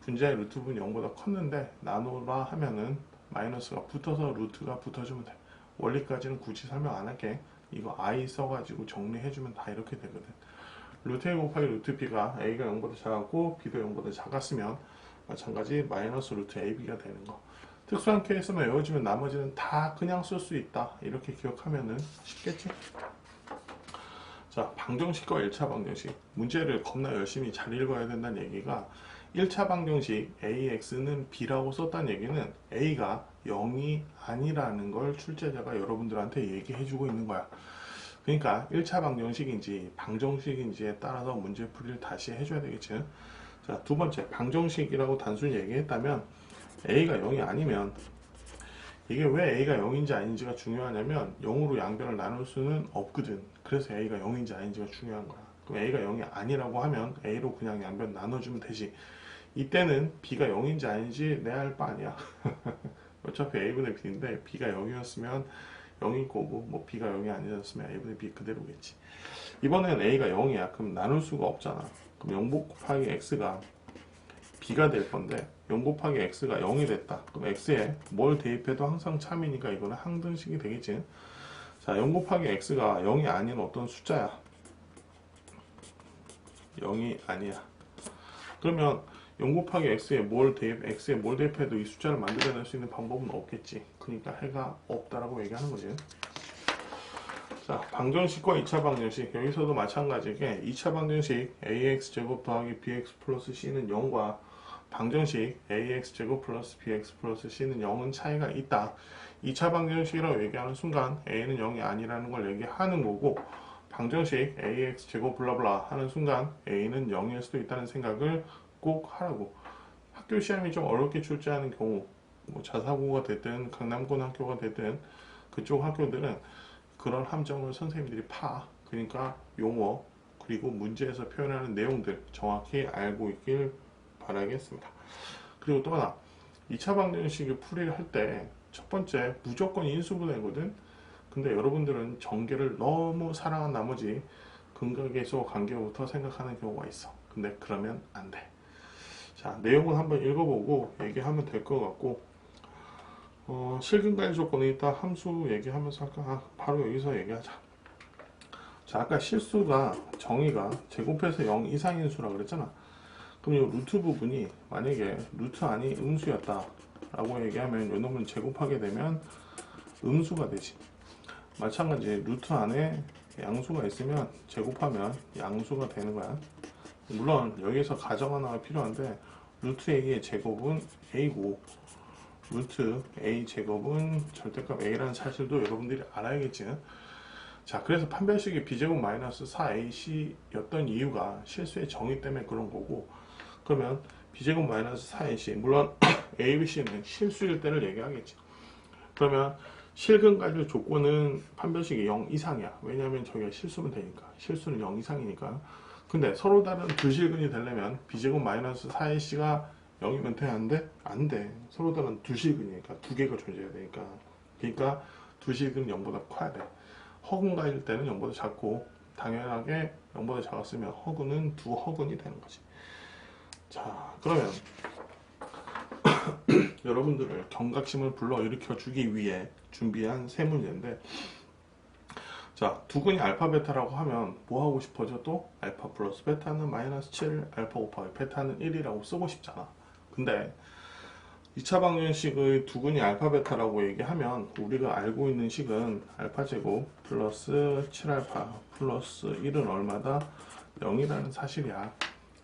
Speaker 1: 분자의 루트 부분이 0보다 컸는데 나누라 하면은 마이너스가 붙어서 루트가 붙어주면 돼. 원리까지는 굳이 설명 안 할게. 이거 i 써가지고 정리해주면 다 이렇게 되거든. 루트 a 곱하기 루트 b가 a가 0보다 작았고 b도 0보다 작았으면 마찬가지 마이너스 루트 ab가 되는 거. 특수한 케이스만 외워주면 나머지는 다 그냥 쓸 수 있다. 이렇게 기억하면은 쉽겠지? 자, 방정식과 1차 방정식. 문제를 겁나 열심히 잘 읽어야 된다는 얘기가 1차 방정식 ax는 b라고 썼다는 얘기는 a가 0이 아니라는 걸 출제자가 여러분들한테 얘기해주고 있는 거야. 그러니까 1차 방정식인지 방정식인지에 따라서 문제풀이를 다시 해줘야 되겠지. 자, 두 번째, 방정식이라고 단순히 얘기했다면 a가 0이 아니면 이게 왜 a가 0인지 아닌지가 중요하냐면 0으로 양변을 나눌 수는 없거든. 그래서 a가 0인지 아닌지가 중요한 거야. 그럼 a가 0이 아니라고 하면 a로 그냥 양변 나눠주면 되지. 이때는 b가 0인지 아닌지 내야 할 바 아니야. 어차피 a분의 b인데 b가 0이었으면 0일 거고 뭐 b가 0이 아니었으면 a분의 b 그대로겠지. 이번엔 a가 0이야. 그럼 나눌 수가 없잖아. 그럼 0 곱하기 x가 b가 될 건데 0 곱하기 x가 0이 됐다. 그럼 x에 뭘 대입해도 항상 참이니까 이거는 항등식이 되겠지. 자, 0 곱하기 x가 0이 아닌 어떤 숫자야. 0이 아니야. 그러면 0 곱하기 x에 뭘 대입해도 이 숫자를 만들어낼 수 있는 방법은 없겠지. 그러니까 해가 없다라고 얘기하는 거지. 자, 방정식과 2차 방정식. 여기서도 마찬가지게 2차 방정식 ax제곱 더하기 bx 플러스 c는 0과 방정식 ax제곱 플러스 bx 플러스 c는 0은 차이가 있다. 2차 방정식이라고 얘기하는 순간 a는 0이 아니라는 걸 얘기하는 거고, 방정식 ax제곱 블라블라 하는 순간 a는 0일 수도 있다는 생각을 꼭 하라고. 학교 시험이 좀 어렵게 출제하는 경우, 뭐 자사고가 됐든 강남권 학교가 됐든 그쪽 학교들은 그런 함정을 선생님들이 그러니까 용어 그리고 문제에서 표현하는 내용들 정확히 알고 있길 바라겠습니다. 그리고 또 하나, 2차 방정식을 풀이를 할 때 첫 번째 무조건 인수분해거든. 근데 여러분들은 전개를 너무 사랑한 나머지 근각계수 관계부터 생각하는 경우가 있어. 근데 그러면 안 돼. 자, 내용은 한번 읽어보고 얘기하면 될 것 같고, 실근과의 조건은 이따 함수 얘기하면서 할까? 바로 여기서 얘기하자. 자, 아까 실수가 정의가 제곱해서 0 이상인 수라 그랬잖아. 그럼 이 루트 부분이 만약에 루트 안이 음수였다 라고 얘기하면 이 놈은 제곱하게 되면 음수가 되지. 마찬가지 루트 안에 양수가 있으면 제곱하면 양수가 되는 거야. 물론 여기서 가정 하나가 필요한데 루트 a의 제곱은 a고 루트 a 제곱은 절대값 a라는 사실도 여러분들이 알아야겠지. 자, 그래서 판별식이 b제곱 마이너스 4ac 였던 이유가 실수의 정의 때문에 그런 거고, 그러면 b제곱 마이너스 4ac, 물론 a, b, c는 실수일 때를 얘기하겠지. 그러면 실근까지 조건은 판별식이 0 이상이야. 왜냐하면 저기가 실수면 되니까. 실수는 0 이상이니까. 근데 서로 다른 두 실근이 되려면 b제곱 마이너스 4ac가 0이면 돼? 안 돼? 안 돼. 서로 다른 두 실근이니까 두 개가 존재해야 되니까. 그러니까 두 실근은 0보다 커야 돼. 허근가일 때는 0보다 작고 당연하게 0보다 작았으면 허근은 두 허근이 되는 거지. 자, 그러면 여러분들을 경각심을 불러일으켜 주기 위해 준비한 세 문제인데, 자, 두근이 알파 베타라고 하면 뭐 하고 싶어져? 또 알파 플러스 베타는 마이너스 7, 알파 곱하기 베타는 1이라고 쓰고 싶잖아. 근데 2차 방정식의 두근이 알파 베타라고 얘기하면 우리가 알고 있는 식은 알파 제곱 플러스 7알파 플러스 1은 얼마다? 0이라는 사실이야.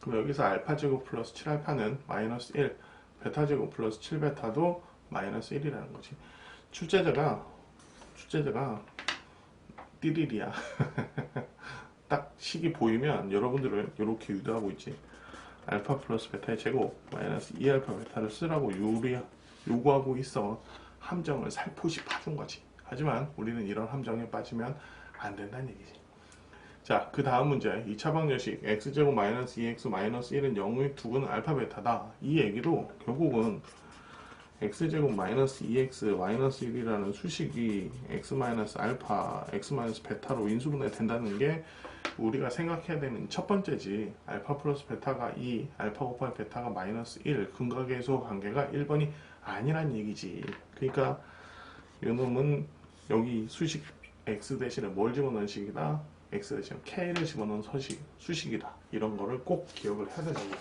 Speaker 1: 그럼 여기서 알파 제곱 플러스 7알파는 마이너스 1, 베타 제곱 플러스 7베타도 마이너스 1이라는 거지. 출제자가 띠리리야. 딱 식이 보이면 여러분들을 이렇게 유도하고 있지. 알파 플러스 베타의 제곱 마이너스 2알파 베타를 쓰라고 요구하고 있어. 함정을 살포시 파준 거지. 하지만 우리는 이런 함정에 빠지면 안 된다는 얘기지. 자, 그 다음 문제 2차 방정식 x제곱 마이너스 2x 마이너스 1은 0의 두근은 알파 베타다. 이 얘기도 결국은 x제곱 마이너스 2x 마이너스 1이라는 수식이 x 마이너스 알파 x 마이너스 베타로 인수분해 된다는 게 우리가 생각해야 되는 첫 번째지. 알파 플러스 베타가 2, 알파 곱하기 베타가 마이너스 1, 근각계수 관계가 1번이 아니란 얘기지. 그러니까 이놈은 여기 수식 x 대신에 뭘 집어넣은 식이다? x 대신에 k를 집어넣은 수식이다. 이런 거를 꼭 기억을 해야 되는 거야.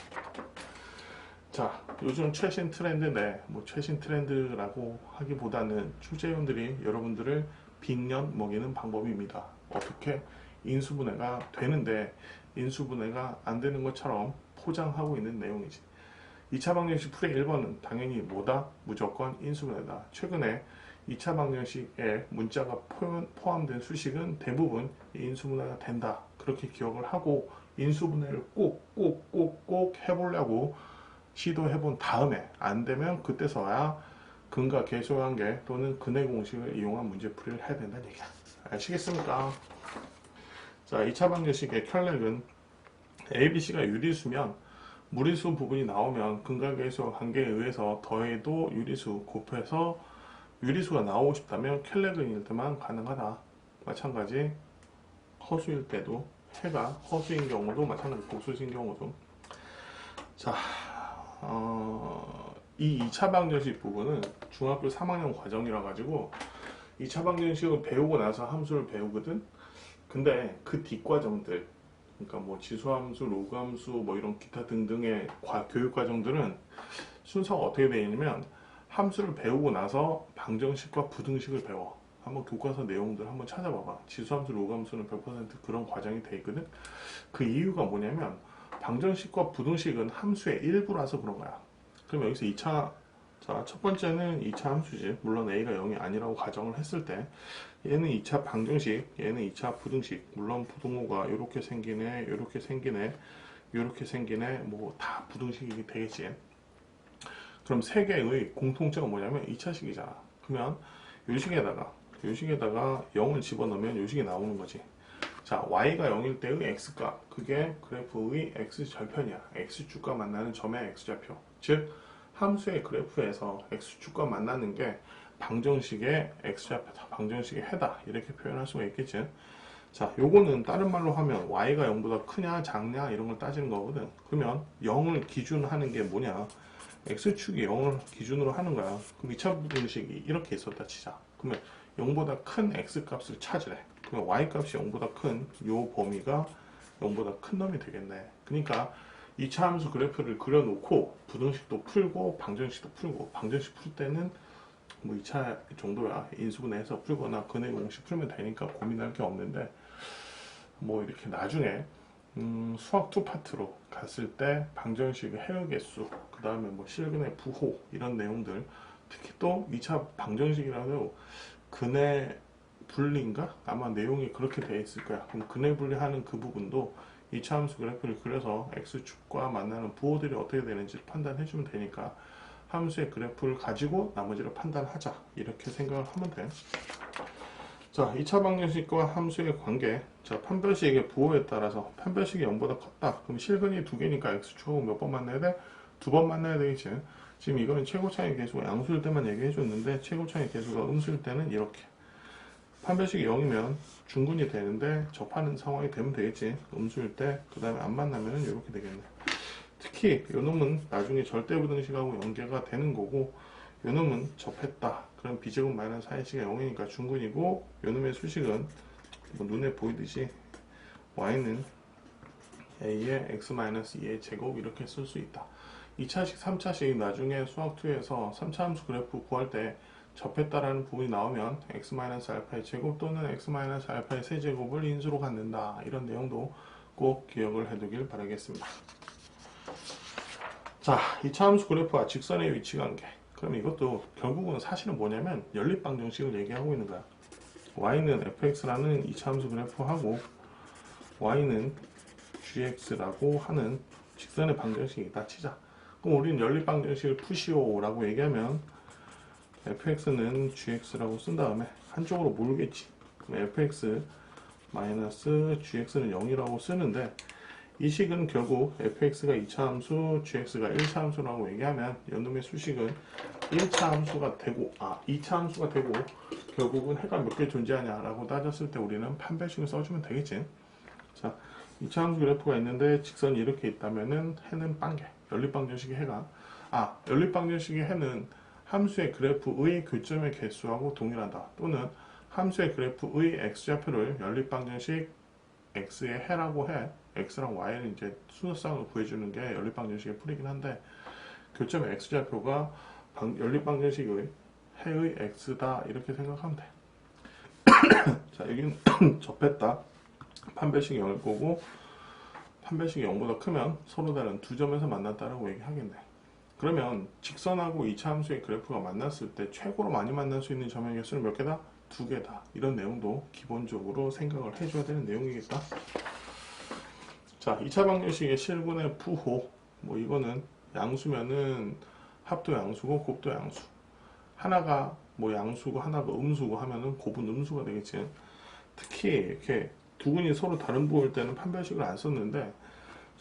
Speaker 1: 자, 요즘 최신 트렌드인데 뭐 최신 트렌드라고 하기보다는 출제위원들이 여러분들을 빙년 먹이는 방법입니다. 어떻게? 인수분해가 되는데 인수분해가 안 되는 것처럼 포장하고 있는 내용이지. 2차 방정식 풀이 1번은 당연히 뭐다? 무조건 인수분해다. 최근에 2차 방정식에 문자가 포함된 수식은 대부분 인수분해가 된다. 그렇게 기억을 하고 인수분해를 꼭 해보려고 시도해본 다음에 안 되면 그때서야 근과 계수관계 또는 근의 공식을 이용한 문제풀이를 해야 된다는 얘기야. 아시겠습니까? 자, 2차 방정식의 켤레는 ABC가 유리수면 무리수 부분이 나오면 근과 계수 관계에 의해서 더해도 유리수 곱해서 유리수가 나오고 싶다면 켤레근일 때만 가능하다. 마찬가지 허수일 때도 해가 허수인 경우도 마찬가지 복수인 경우도. 자, 이 2차 방정식 부분은 중학교 3학년 과정이라 가지고 2차 방정식을 배우고 나서 함수를 배우거든. 근데 그 뒷과정들, 그러니까 뭐 지수함수, 로그함수, 뭐 이런 기타 등등의 교육 과정들은 순서가 어떻게 되어 있냐면 함수를 배우고 나서 방정식과 부등식을 배워. 한번 교과서 내용들 한번 찾아봐봐. 지수함수, 로그함수는 100% 그런 과정이 돼 있거든. 그 이유가 뭐냐면 방정식과 부등식은 함수의 일부라서 그런 거야. 그럼 여기서 2차, 자, 첫 번째는 2차 함수지. 물론 a가 0이 아니라고 가정을 했을 때 얘는 2차 방정식, 얘는 2차 부등식. 물론 부등호가 이렇게 생기네, 이렇게 생기네, 이렇게 생기네, 뭐 다 부등식이 되겠지. 그럼 세 개의 공통점은 뭐냐면 2차식이잖아. 그러면 요 식에다가 0을 집어넣으면 요 식이 나오는 거지. 자, y가 0일 때의 x값, 그게 그래프의 x절편이야. x축과 만나는 점의 x좌표. 즉 함수의 그래프에서 x축과 만나는 게 방정식의 x좌표다, 방정식의 해다, 이렇게 표현할 수가 있겠지. 자, 요거는 다른 말로 하면 y가 0보다 크냐 작냐 이런 걸 따지는 거거든. 그러면 0을 기준하는 게 뭐냐? x축이 0을 기준으로 하는 거야. 그럼 2차 부등식이 이렇게 있었다 치자. 그러면 0보다 큰 x값을 찾으래. 그럼 y값이 0보다 큰 요 범위가 0보다 큰 놈이 되겠네. 그러니까 2차 함수 그래프를 그려놓고 부등식도 풀고 방정식도 풀고, 방정식 풀 때는 뭐 2차 정도야. 인수분해해서 풀거나 근의 공식 풀면 되니까 고민할 게 없는데, 뭐 이렇게 나중에 수학 2파트로 갔을 때 방정식의 해의 개수, 그 다음에 뭐 실근의 부호 이런 내용들, 특히 또 2차 방정식이라도 근의 분리인가? 아마 내용이 그렇게 되어 있을 거야. 그럼 근의 분리하는 그 부분도 2차 함수 그래프를 그려서 x축과 만나는 부호들이 어떻게 되는지 판단해 주면 되니까 함수의 그래프를 가지고 나머지를 판단하자, 이렇게 생각을 하면 돼. 자, 2차 방정식과 함수의 관계. 자, 판별식의 부호에 따라서 판별식이 0보다 컸다. 그럼 실근이 두 개니까 x축하고 몇 번 만나야 돼? 두 번 만나야 되겠지. 지금 이거는 최고차의 계수가 양수일 때만 얘기해 줬는데 최고차의 계수가 음수일 때는 이렇게. 판별식이 0이면 중근이 되는데 접하는 상황이 되면 되겠지. 음수일 때. 그 다음에 안 만나면 이렇게 되겠네. 특히 요놈은 나중에 절대부등식하고 연계가 되는 거고, 요놈은 접했다. 그럼 b제곱 마이너스 4x가 0이니까 중근이고, 요놈의 수식은 뭐 눈에 보이듯이 y는 a의 x-2의 제곱 이렇게 쓸 수 있다. 2차식, 3차식 나중에 수학2에서 3차 함수 그래프 구할 때 접했다라는 부분이 나오면 x-알파의 제곱 또는 x-알파의 세제곱을 인수로 갖는다. 이런 내용도 꼭 기억을 해두길 바라겠습니다. 자, 2차 함수 그래프와 직선의 위치 관계. 그럼 이것도 결국은 사실은 뭐냐면 연립방정식을 얘기하고 있는 거야. y는 fx라는 2차 함수 그래프하고 y는 gx라고 하는 직선의 방정식이 있다 치자. 그럼 우리는 연립방정식을 푸시오라고 얘기하면 fx는 gx라고 쓴 다음에 한쪽으로 몰겠지. 그럼 fx 마이너스 gx는 0이라고 쓰는데, 이 식은 결국 fx가 2차 함수, gx가 1차 함수라고 얘기하면 요놈의 수식은 1차 함수가 되고 2차 함수가 되고, 결국은 해가 몇 개 존재하냐라고 따졌을 때 우리는 판별식을 써주면 되겠지. 자, 2차 함수 그래프가 있는데 직선이 이렇게 있다면은 해는 빵개, 연립방정식의 해가 연립방정식의 해는 함수의 그래프의 교점의 개수하고 동일하다. 또는 함수의 그래프의 x좌표를 연립방정식 x의 해라고 해. x랑 y는 이제 순서상으로 구해주는 게 연립방정식의 풀이긴 한데, 교점의 x좌표가 연립방정식의 해의 x다 이렇게 생각하면 돼. 자, 여기는 접했다. 판별식이 0일 거고, 판별식이 0보다 크면 서로 다른 두 점에서 만났다라고 얘기하겠네. 그러면 직선하고 2차 함수의 그래프가 만났을 때 최고로 많이 만날 수 있는 점의 개수는 몇 개다? 2개다. 이런 내용도 기본적으로 생각을 해줘야 되는 내용이겠다. 자, 2차 방정식의 실분의 부호. 뭐 이거는 양수면은 합도 양수고 곱도 양수. 하나가 뭐 양수고 하나가 음수고 하면은 곱은 음수가 되겠지. 특히 이렇게 두 근이 서로 다른 부호일 때는 판별식을 안 썼는데,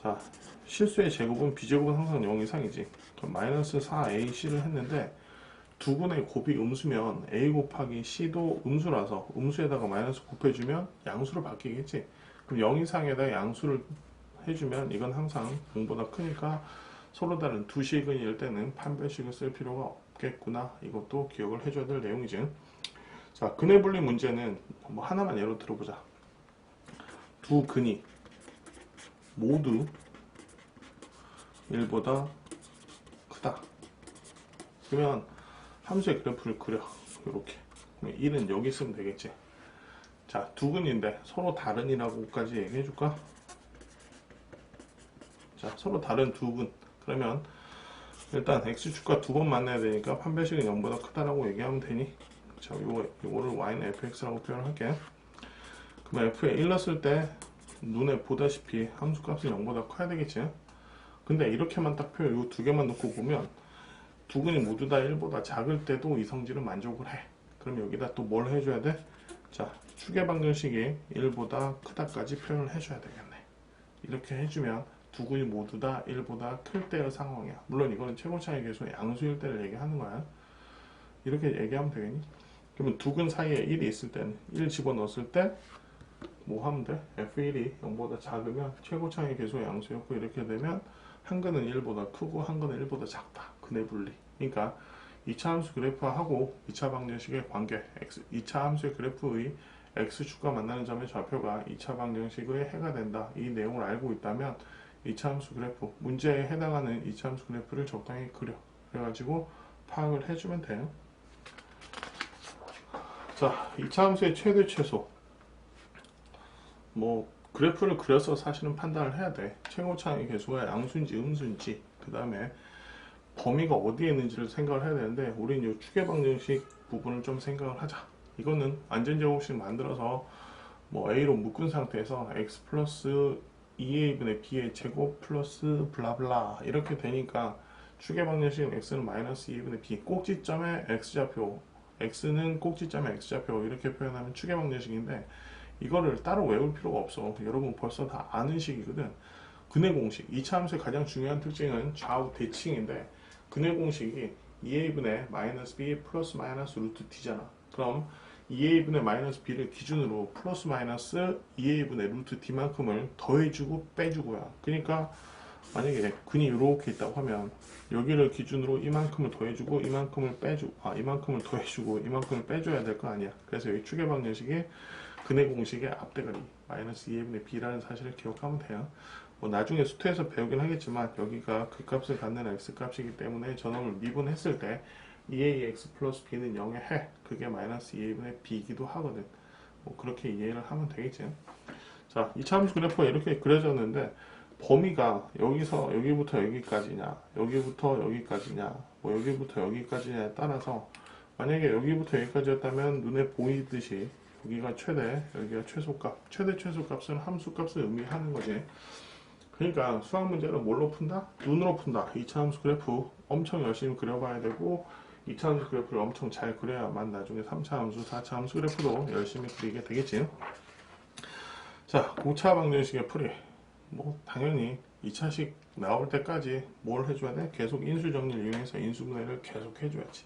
Speaker 1: 자, 실수의 제곱은 b제곱은 항상 0 이상이지. 그럼 마이너스 4ac를 했는데, 두 근의 곱이 음수면 a 곱하기 c도 음수라서 음수에다가 마이너스 곱해주면 양수로 바뀌겠지. 그럼 0 이상에다 양수를 해주면 이건 항상 0보다 크니까 서로 다른 두 식은일 때는 판별식을 쓸 필요가 없겠구나. 이것도 기억을 해줘야 될 내용이지. 자, 근의 분리 문제는 뭐 하나만 예로 들어보자. 두 근이 모두 1보다 크다. 그러면 함수의 그래프를 그려. 이렇게. 1은 여기 있으면 되겠지. 자, 두 근인데 서로 다른이라고까지 얘기해 줄까? 자, 서로 다른 두 근. 그러면 일단 x축과 두 번 만나야 되니까 판별식은 0보다 크다라고 얘기하면 되니? 자, 요거를 y는 fx라고 표현할게. 그럼 f에 1 넣었을 때 눈에 보다시피 함수값은 0보다 커야 되겠지. 근데 이렇게만 딱 표현, 요 두 개만 놓고 보면 두 근이 모두 다 1보다 작을 때도 이 성질은 만족을 해. 그럼 여기다 또 뭘 해줘야 돼? 자, 추계 방정식이 1보다 크다까지 표현을 해줘야 되겠네. 이렇게 해주면 두 근이 모두 다 1보다 클 때의 상황이야. 물론 이거는 최고차의 개수 양수일 때를 얘기하는 거야. 이렇게 얘기하면 되겠니? 그러면 두 근 사이에 1이 있을 때는 1 집어넣었을 때 뭐 하면 돼? f1이 0보다 작으면 최고차의 개수가 양수였고, 이렇게 되면 한 근은 1보다 크고 한 근은 1보다 작다. 근의 분리. 그러니까 2차 함수 그래프하고 2차 방정식의 관계, 2차 함수의 그래프의 x축과 만나는 점의 좌표가 2차 방정식의 해가 된다. 이 내용을 알고 있다면 2차 함수 그래프, 문제에 해당하는 2차 함수 그래프를 적당히 그려. 그래가지고 파악을 해주면 돼요. 자, 2차 함수의 최대 최소. 뭐 그래프를 그려서 사실은 판단을 해야 돼. 최고차의 개수가 양수인지 음수인지, 그 다음에 범위가 어디에 있는지를 생각을 해야 되는데, 우린 이 추계 방정식 부분을 좀 생각을 하자. 이거는 안전제곱식 만들어서 뭐 a로 묶은 상태에서 x 플러스 2a분의 b의 제곱 플러스 블라블라 이렇게 되니까 추계 방정식은 x는 마이너스 2a분의 b, 꼭지점의 x좌표, x는 꼭지점의 x좌표 이렇게 표현하면 추계 방정식인데, 이거를 따로 외울 필요가 없어. 여러분 벌써 다 아는 식이거든. 근의 공식, 2차 함수의 가장 중요한 특징은 좌우 대칭인데, 근의 공식이 2a분의 마이너스 b 플러스 마이너스 루트 t잖아. 그럼 2a분의 마이너스 b를 기준으로 플러스 마이너스 2a분의 루트 d만큼을 더해주고 빼주고요. 그러니까 만약에 근이 이렇게 있다고 하면 여기를 기준으로 이만큼을 더해주고 이만큼을 빼주고 이만큼을 더해주고 이만큼을 빼줘야 될 거 아니야. 그래서 여기 추계 방정식의 근의 공식의 앞대가리 마이너스 2a분의 b라는 사실을 기억하면 돼요. 뭐 나중에 수투에서 배우긴 하겠지만 여기가 그 값을 갖는 x 값이기 때문에 저놈을 미분했을 때 2ax 플러스 b는 0의 해 그게 마이너스 2a분의 b이기도 하거든. 뭐 그렇게 이해를 하면 되겠지. 자, 이차함수 그래프가 이렇게 그려졌는데 범위가 여기서 여기부터 여기까지냐 여기부터 여기까지냐 뭐 여기부터 여기까지냐에 따라서 만약에 여기부터 여기까지였다면 눈에 보이듯이 여기가 최대 여기가 최소값 최대 최소값은 함수값을 의미하는 거지. 그러니까 수학 문제를 뭘로 푼다? 눈으로 푼다. 2차함수 그래프 엄청 열심히 그려봐야 되고 2차함수 그래프를 엄청 잘 그려야만 나중에 3차함수, 4차함수 그래프도 열심히 그리게 되겠지. 자, 5차 방정식의 풀이 뭐 당연히 2차식 나올 때까지 뭘 해줘야 돼? 계속 인수정리를 이용해서 인수분해를 계속 해줘야지.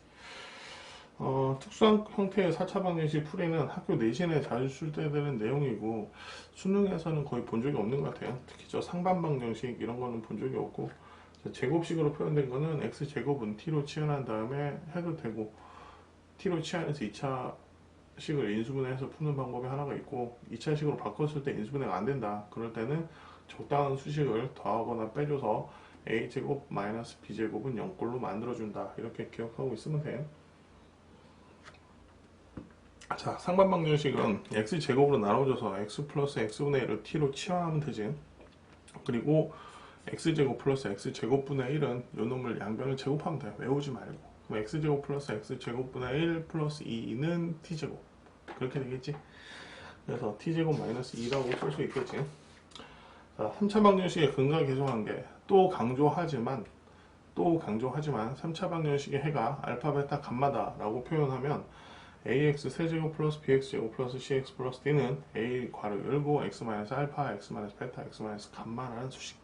Speaker 1: 특수한 형태의 4차 방정식 풀이는 학교 내신에 자주 출제되는 내용이고 수능에서는 거의 본 적이 없는 것 같아요. 특히 저 상반 방정식 이런 거는 본 적이 없고 제곱식으로 표현된 거는 x제곱은 t로 치환한 다음에 해도 되고 t로 치환해서 2차식을 인수분해해서 푸는 방법이 하나가 있고 2차식으로 바꿨을 때 인수분해가 안 된다. 그럴 때는 적당한 수식을 더하거나 빼줘서 a제곱 마이너스 b제곱은 0꼴로 만들어준다. 이렇게 기억하고 있으면 돼. 자, 상반 방정식은 x제곱으로 나눠줘서 x 플러스 x분의 1을 t로 치환하면 되지. 그리고 x제곱 플러스 x제곱분의 1은 요 놈을 양변을 제곱하면 돼. 외우지 말고. 그럼 x제곱 플러스 x제곱분의 1 플러스 2는 t제곱. 그렇게 되겠지. 그래서 t제곱 마이너스 2라고 쓸 수 있겠지. 자, 3차 방정식의 근과 계속관계 또 강조하지만 3차 방정식의 해가 알파, 베타, 감마다 라고 표현하면 ax 세제곱 플러스 bx제곱 플러스 cx 플러스 d는 a 괄호 열고 x 마이너스 알파, x 마이너스 베타, x 마이너스 감마라는 수식.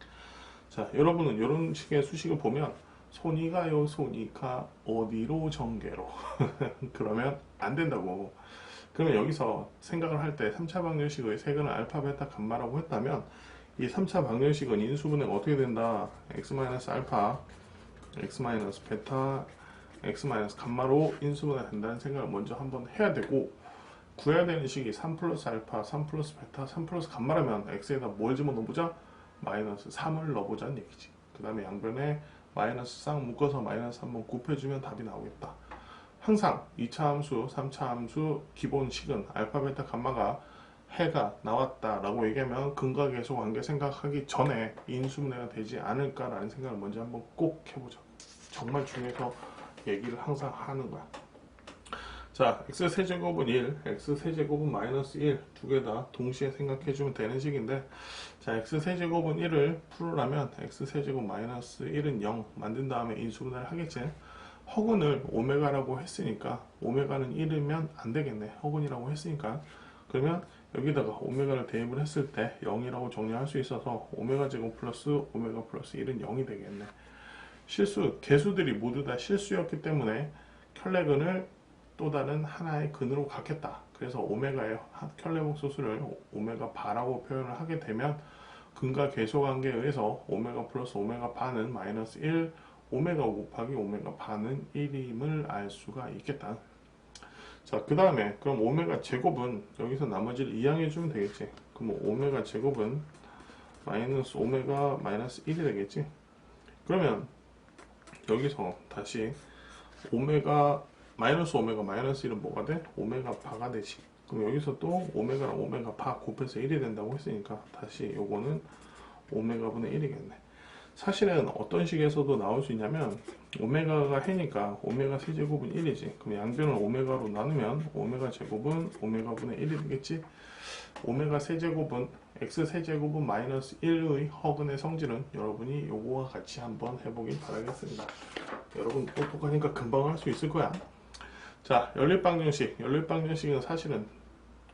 Speaker 1: 자, 여러분은 이런 식의 수식을 보면 손이 가요, 손이 가, 어디로 전개로 그러면 안 된다고. 그러면 여기서 생각을 할 때 3차 방정식의 세근을 알파, 베타, 감마라고 했다면 이 3차 방정식은 인수분해가 어떻게 된다? x 마이너스 알파, x 마이너스 베타, x 마이너스 감마로 인수분해 된다는 생각을 먼저 한번 해야 되고 구해야 되는 식이 3 플러스 알파, 3 플러스 베타, 3 플러스 감마라면 x에다 뭘 집어넣어보자? 마이너스 3을 넣어보자는 얘기지. 그 다음에 양변에 마이너스 쌍 묶어서 마이너스 한번 곱해주면 답이 나오겠다. 항상 2차 함수, 3차 함수 기본식은 알파, 베타, 감마가 해가 나왔다 라고 얘기하면 근과 계속 관계 생각하기 전에 인수분해가 되지 않을까라는 생각을 먼저 한번 꼭 해보자. 정말 중요해서 얘기를 항상 하는 거야. 자, x세제곱은 1, x세제곱은 마이너스 1 두 개 다 동시에 생각해주면 되는 식인데 자, x세제곱은 1을 풀으려면 x세제곱 마이너스 1은 0 만든 다음에 인수분해를 하겠지. 허근을 오메가라고 했으니까 오메가는 1이면 안 되겠네. 허근이라고 했으니까 그러면 여기다가 오메가를 대입을 했을 때 0이라고 정리할 수 있어서 오메가 제곱 플러스 오메가 플러스 1은 0이 되겠네. 개수들이 모두 다 실수였기 때문에 켤레근을 또 다른 하나의 근으로 갖겠다. 그래서 오메가의 켤레목 소수를 오메가 바라고 표현을 하게 되면 근과 계수관계에 의해서 오메가 플러스 오메가 바는 마이너스 1, 오메가 곱하기 오메가 바는 1임을 알 수가 있겠다. 자, 그 다음에 그럼 오메가 제곱은 여기서 나머지를 이항해주면 되겠지. 그럼 오메가 제곱은 마이너스 오메가 마이너스 1이 되겠지. 그러면 여기서 다시 오메가 마이너스 오메가 마이너스 1은 뭐가 돼? 오메가 바가 되지. 그럼 여기서 또 오메가랑 오메가 바 곱해서 1이 된다고 했으니까 다시 요거는 오메가 분의 1이겠네. 사실은 어떤 식에서도 나올 수 있냐면 오메가가 해니까 오메가 세제곱은 1이지. 그럼 양변을 오메가로 나누면 오메가 제곱은 오메가 분의 1이 되겠지. 오메가 세제곱은 x 세제곱은 마이너스 1의 허근의 성질은 여러분이 요거와 같이 한번 해보길 바라겠습니다. 여러분 똑똑하니까 금방 할 수 있을 거야. 자, 연립방정식은 사실은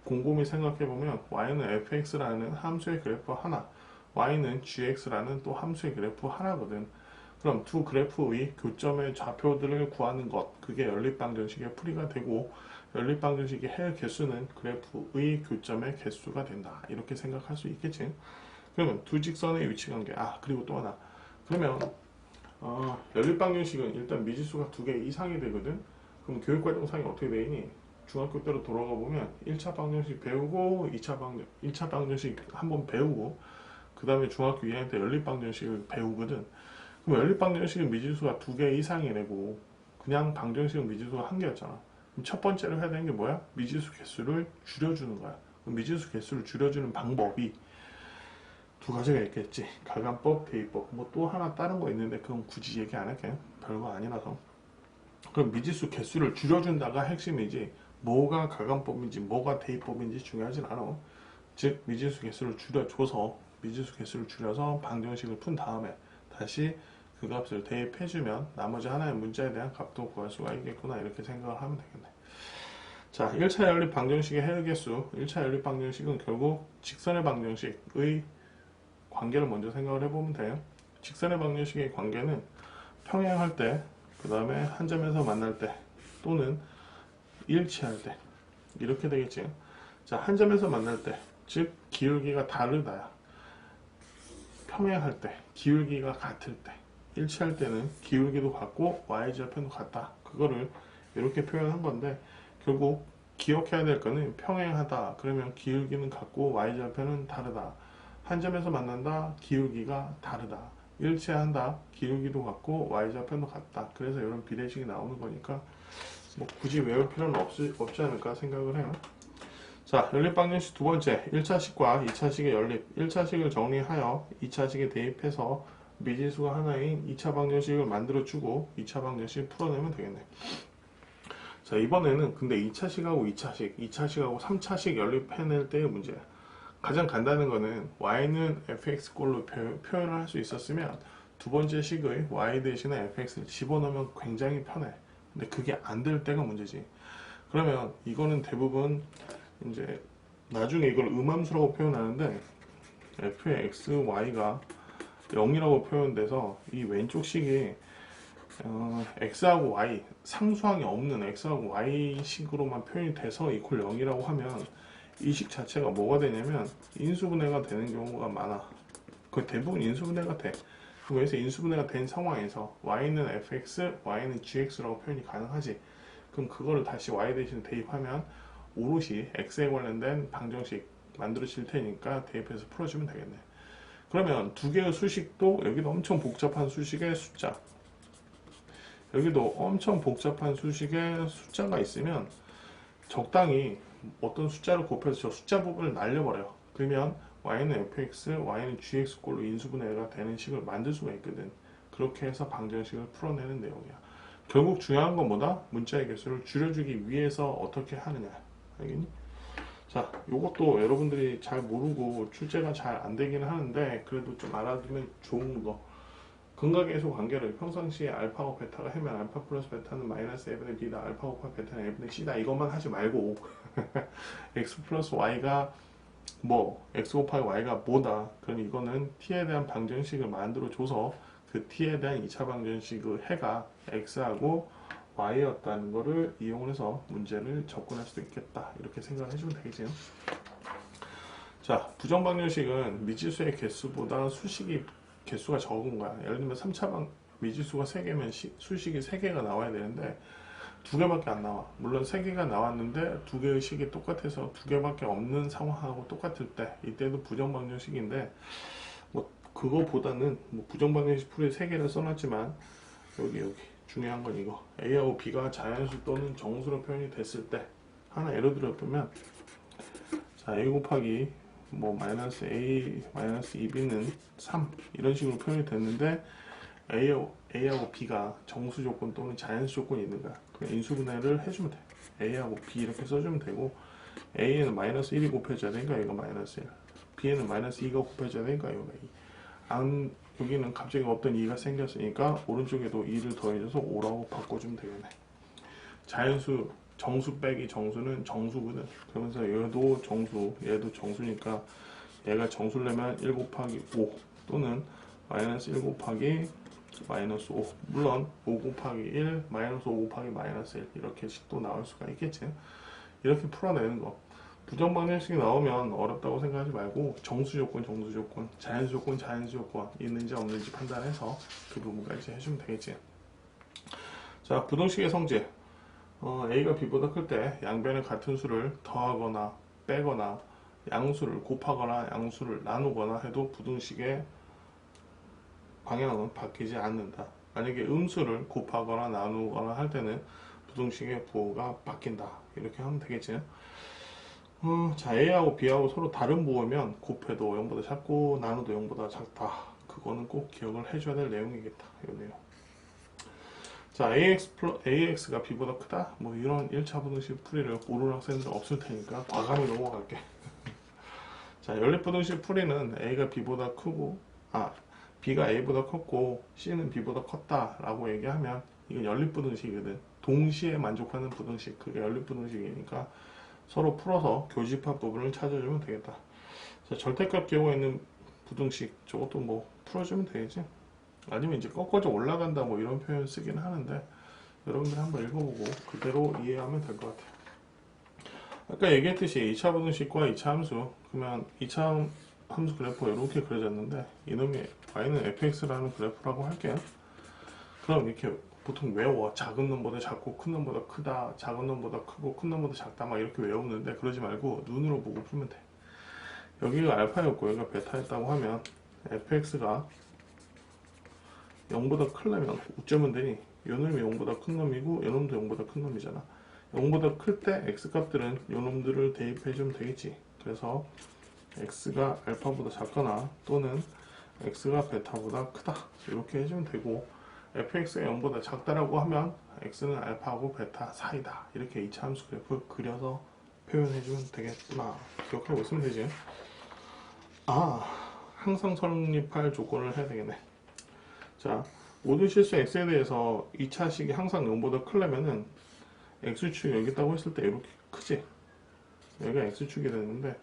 Speaker 1: 곰곰이 생각해보면 y는 fx라는 함수의 그래프 하나, y는 gx라는 또 함수의 그래프 하나거든. 그럼 두 그래프의 교점의 좌표들을 구하는 것, 그게 연립방정식의 풀이가 되고, 연립방정식의 해 개수는 그래프의 교점의 개수가 된다. 이렇게 생각할 수 있겠지. 그러면 두 직선의 위치관계. 그리고 또 하나. 그러면 연립방정식은 일단 미지수가 두 개 이상이 되거든. 그럼 교육활동상이 어떻게 되니? 중학교 때로 돌아가 보면 1차 방정식 배우고 1차 방정식 한번 배우고 그 다음에 중학교 2학년 때 연립방정식을 배우거든. 그럼 연립방정식은 미지수가 두 개 이상이 되고 그냥 방정식은 미지수가 한 개였잖아. 그럼 첫 번째로 해야 되는 게 뭐야? 미지수 개수를 줄여주는 거야. 그럼 미지수 개수를 줄여주는 방법이 두 가지가 있겠지. 가간법, 대입법. 뭐 또 하나 다른 거 있는데 그건 굳이 얘기 안 할게. 별거 아니라서. 그럼 미지수 개수를 줄여준다가 핵심이지 뭐가 가간법인지 뭐가 대입법인지 중요하진 않아. 즉 미지수 개수를 줄여줘서 미지수 개수를 줄여서 방정식을 푼 다음에 다시 그 값을 대입해주면 나머지 하나의 문자에 대한 값도 구할 수가 있겠구나 이렇게 생각을 하면 되겠네. 자, 1차 연립 방정식의 해의 개수. 1차 연립 방정식은 결국 직선의 방정식의 관계를 먼저 생각을 해보면 돼요. 직선의 방정식의 관계는 평행할 때, 그 다음에 한 점에서 만날 때, 또는 일치할 때 이렇게 되겠지. 자, 한 점에서 만날 때, 즉 기울기가 다르다. 평행할 때, 기울기가 같을 때, 일치할 때는 기울기도 같고 y절편도 같다. 그거를 이렇게 표현한 건데 결국 기억해야 될 거는 평행하다. 그러면 기울기는 같고 y절편은 다르다. 한 점에서 만난다. 기울기가 다르다. 일치한다. 기울기도 같고 y절편도 같다. 그래서 이런 비례식이 나오는 거니까 뭐 굳이 외울 필요는 없지 않을까 생각을 해요. 자, 연립방정식 두 번째, 1차식과 2차식의 연립. 1차식을 정리하여 2차식에 대입해서 미지수가 하나인 2차 방정식을 만들어주고 2차 방정식을 풀어내면 되겠네. 자, 이번에는 근데 2차식하고 2차식하고 3차식 연립해낼 때의 문제야. 가장 간단한 거는 y는 fx꼴로 표현을 할 수 있었으면 두 번째 식의 y 대신에 fx를 집어넣으면 굉장히 편해. 근데 그게 안 될 때가 문제지. 그러면 이거는 대부분 이제 나중에 이걸 음함수라고 표현하는데 f의 x, y가 0이라고 표현돼서 이 왼쪽 식이 x하고 y 상수항이 없는 x하고 y 식으로만 표현이 돼서 이퀄 0이라고 하면 이 식 자체가 뭐가 되냐면 인수분해가 되는 경우가 많아. 그 대부분 인수분해가 돼. 그래서 인수분해가 된 상황에서 y는 fx, y는 gx라고 표현이 가능하지. 그럼 그거를 다시 y 대신 대입하면 오롯이 x에 관련된 방정식 만들어질 테니까 대입해서 풀어주면 되겠네. 그러면 두 개의 수식도 여기도 엄청 복잡한 수식의 숫자, 여기도 엄청 복잡한 수식의 숫자가 있으면 적당히 어떤 숫자를 곱해서 저 숫자 부분을 날려버려요. 그러면 y는 fx, y는 gx 꼴로 인수분해가 되는 식을 만들 수가 있거든. 그렇게 해서 방정식을 풀어내는 내용이야. 결국 중요한 건 뭐다? 문자의 개수를 줄여주기 위해서 어떻게 하느냐. 알겠니? 자, 요것도 여러분들이 잘 모르고 출제가 잘 안 되긴 하는데 그래도 좀 알아두면 좋은 거. 근각계수 관계를 평상시에 알파고 베타가 해면 알파 플러스 베타는 마이너스 A분의 B다. 알파 곱하기 베타는 A분의 C다. 이것만 하지 말고 X 플러스 Y가 뭐 X 곱하기 Y가 뭐다. 그럼 이거는 T에 대한 방정식을 만들어줘서 그 T에 대한 2차 방정식의 해가 X하고 Y였다는 거를 이용해서 문제를 접근할 수도 있겠다. 이렇게 생각을 해주면 되겠죠. 자, 부정방정식은 미지수의 개수보다 수식이 개수가 적은 거야. 예를 들면 3차 미지수가 3개면 수식이 3개가 나와야 되는데 2개밖에 안 나와. 물론 3개가 나왔는데 2개의 식이 똑같아서 2개밖에 없는 상황하고 똑같을 때 이때도 부정방정식인데 뭐 그거보다는 뭐 부정방정식 풀이 3개를 써놨지만 여기 중요한 건 이거 A하고 B가 자연수 또는 정수로 표현이 됐을 때 하나 예를 들어보면 자 A 곱하기 뭐 마이너스 A 마이너스 2B는 3 이런 식으로 표현이 됐는데 A하고 B가 정수 조건 또는 자연수 조건이 있는 거야. 그냥 인수분해를 해주면 돼. A하고 B 이렇게 써주면 되고 A에는 마이너스 1이 곱해져야 되니까 이거 마이너스 1 B에는 마이너스 2가 곱해져야 되니까 이거 2 여기는 갑자기 없던 2가 생겼으니까 오른쪽에도 2를 더해줘서 5라고 바꿔주면 되겠네. 자연수 정수 빼기 정수는 정수거든. 그러면서 얘도 정수, 얘도 정수니까 얘가 정수를 내면 1 곱하기 5 또는 마이너스 1 곱하기 마이너스 5. 물론 5 곱하기 1, 마이너스 5 곱하기 마이너스 1 이렇게씩 또 나올 수가 있겠지. 이렇게 풀어내는 거. 부정방정식이 나오면 어렵다고 생각하지 말고 정수 조건, 정수 조건, 자연수 조건, 자연수 조건 있는지 없는지 판단해서 그 부분까지 해주면 되겠지. 자, 부등식의 성질. A가 B보다 클 때 양변의 같은 수를 더하거나 빼거나 양수를 곱하거나 양수를 나누거나 해도 부등식의 방향은 바뀌지 않는다. 만약에 음수를 곱하거나 나누거나 할 때는 부등식의 부호가 바뀐다. 이렇게 하면 되겠지. 자, A하고 B하고 서로 다른 부호면 곱해도 0보다 작고 나눠도 0보다 작다. 그거는 꼭 기억을 해줘야 될 내용이겠다. 이 내용. 자, AX가 B보다 크다? 뭐 이런 1차 부등식 풀이를 모르는 학생들 없을 테니까 과감히 넘어갈게. 자, 연립부등식 풀이는 A가 B보다 크고, B가 A보다 컸고 C는 B보다 컸다 라고 얘기하면 이건 연립부등식이거든. 동시에 만족하는 부등식, 그게 연립부등식이니까 서로 풀어서 교집합 부분을 찾아주면 되겠다. 자, 절대값 기호가 있는 부등식, 저것도 뭐 풀어주면 되겠지. 아니면 이제 꺾어져 올라간다 뭐 이런 표현 쓰긴 하는데 여러분들 한번 읽어보고 그대로 이해하면 될 것 같아요. 아까 얘기했듯이 2차 부등식과 2차 함수, 그러면 2차 함수 그래프가 이렇게 그려졌는데 이놈이 y는 fx라는 그래프라고 할게요. 그럼 이렇게 보통 외워. 작은 놈보다 작고 큰 놈보다 크다, 작은 놈보다 크고 큰 놈보다 작다 막 이렇게 외우는데 그러지 말고 눈으로 보고 풀면 돼. 여기가 알파였고 여기가 베타였다고 하면 fx가 0보다 크려면 어쩌면 되니? 요 놈이 0보다 큰 놈이고 요 놈도 0보다 큰 놈이잖아. 0보다 클 때 x값들은 요 놈들을 대입해주면 되겠지. 그래서 x가 알파보다 작거나 또는 x가 베타보다 크다 이렇게 해주면 되고, fx가 0보다 작다라고 하면 x는 알파하고 베타 사이다 이렇게 2차 함수 그래프 그려서 표현해주면 되겠구나. 기억하고 있으면 되지. 항상 성립할 조건을 해야 되겠네. 자, 모든 실수 x에 대해서 2차식이 항상 0보다 크려면은 x축이 여기 있다고 했을 때 이렇게 크지. 여기가 x축이 되는데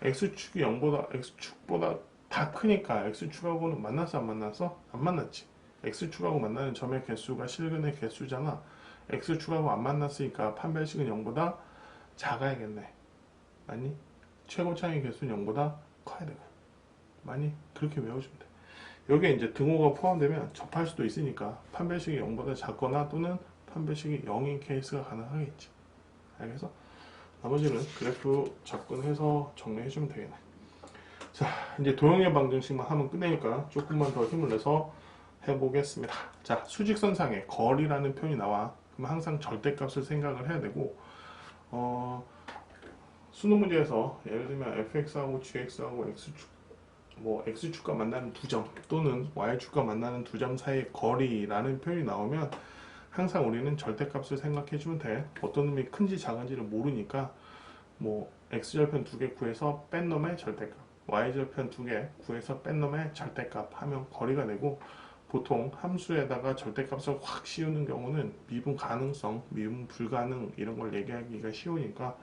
Speaker 1: x축이 0보다 x축보다 다 크니까 x축하고는 만났어 안 만났어? 안 만났지. x축하고 만나는 점의 개수가 실근의 개수잖아. x축하고 안 만났으니까 판별식은 0보다 작아야겠네. 맞니? 최고 차이 개수는 0보다 커야 되고. 맞니? 그렇게 외워주면 돼. 여기에 이제 등호가 포함되면 접할 수도 있으니까 판별식이 0보다 작거나 또는 판별식이 0인 케이스가 가능하겠지. 알겠어? 나머지는 그래프 접근해서 정리해주면 되겠네. 자, 이제 도형의 방정식만 하면 끝내니까 조금만 더 힘을 내서 해보겠습니다. 자, 수직선상에 거리라는 표현이 나와. 그럼 항상 절대값을 생각을 해야 되고, 수능 문제에서 예를 들면 fx하고 gx하고 x축과 만나는 두 점 또는 y축과 만나는 두 점 사이의 거리라는 표현이 나오면 항상 우리는 절대값을 생각해주면 돼. 어떤 놈이 큰지 작은지를 모르니까 뭐 x절편 두 개 구해서 뺀 놈의 절대값, y절편 두 개 구해서 뺀 놈의 절대값 하면 거리가 되고, 보통 함수에다가 절대값을 확 씌우는 경우는 미분 가능성, 미분 불가능 이런 걸 얘기하기가 쉬우니까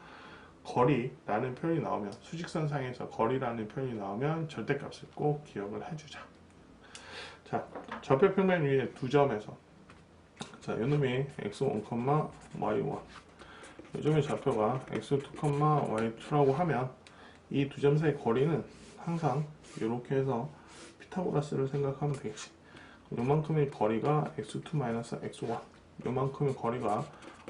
Speaker 1: 거리라는 표현이 나오면, 수직선상에서 거리라는 표현이 나오면 절대값을 꼭 기억을 해주자. 자, 좌표평면 위에 두 점에서 자, 요놈이 x1, y1, 요점의 좌표가 x2, y2라고 하면 이 두 점 사이 거리는 항상 이렇게 해서 피타고라스를 생각하면 되겠지. 요만큼의 거리가 x2-x1, 요만큼의 거리가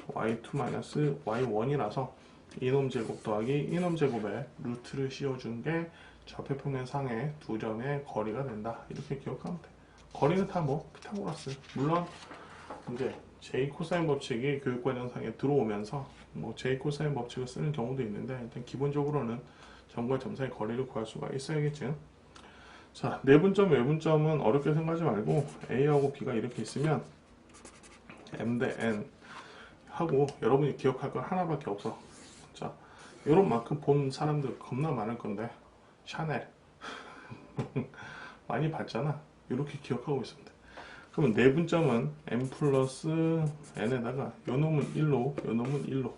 Speaker 1: y2-y1이라서 이놈 제곱 더하기 이놈 제곱에 루트를 씌워준 게 좌표평면 상의 두 점의 거리가 된다. 이렇게 기억하면 돼. 거리는 다 뭐 피타고라스. 물론 이제 j 코사인 법칙이 교육과정상에 들어오면서 뭐 j 코사인 법칙을 쓰는 경우도 있는데 일단 기본적으로는 점과 점 사이 거리를 구할 수가 있어야겠지. 자, 내분점, 외분점은 어렵게 생각하지 말고 A하고 B가 이렇게 있으면 M 대 N 하고 여러분이 기억할 건 하나밖에 없어. 자, 이런 만큼 본 사람들 겁나 많을 건데 샤넬 많이 봤잖아. 이렇게 기억하고 있으면 돼. 그러면 내분점은 M 플러스 N에다가 요 놈은 1로 요 놈은 1로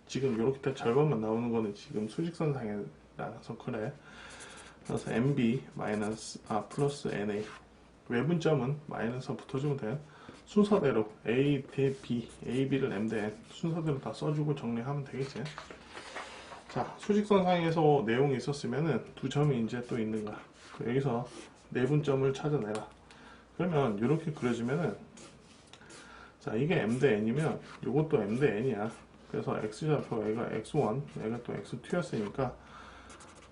Speaker 1: 지금 이렇게 딱 절반만 나오는 거는 지금 수직선상에 나서 그래. 그래서 MB 플러스 NA 외분점은 마이너스 붙어주면 돼. 순서대로 A 대 B, A, B를 M 대 N 순서대로 다 써주고 정리하면 되겠지. 자, 수직선상에서 내용이 있었으면은 두 점이 이제 또 있는 거야. 여기서 내분점을 찾아내라. 그러면 이렇게 그려주면은, 자, 이게 M 대 N이면 이것도 M 대 N이야. 그래서 X좌표 얘가 X1, 얘가 또 X2였으니까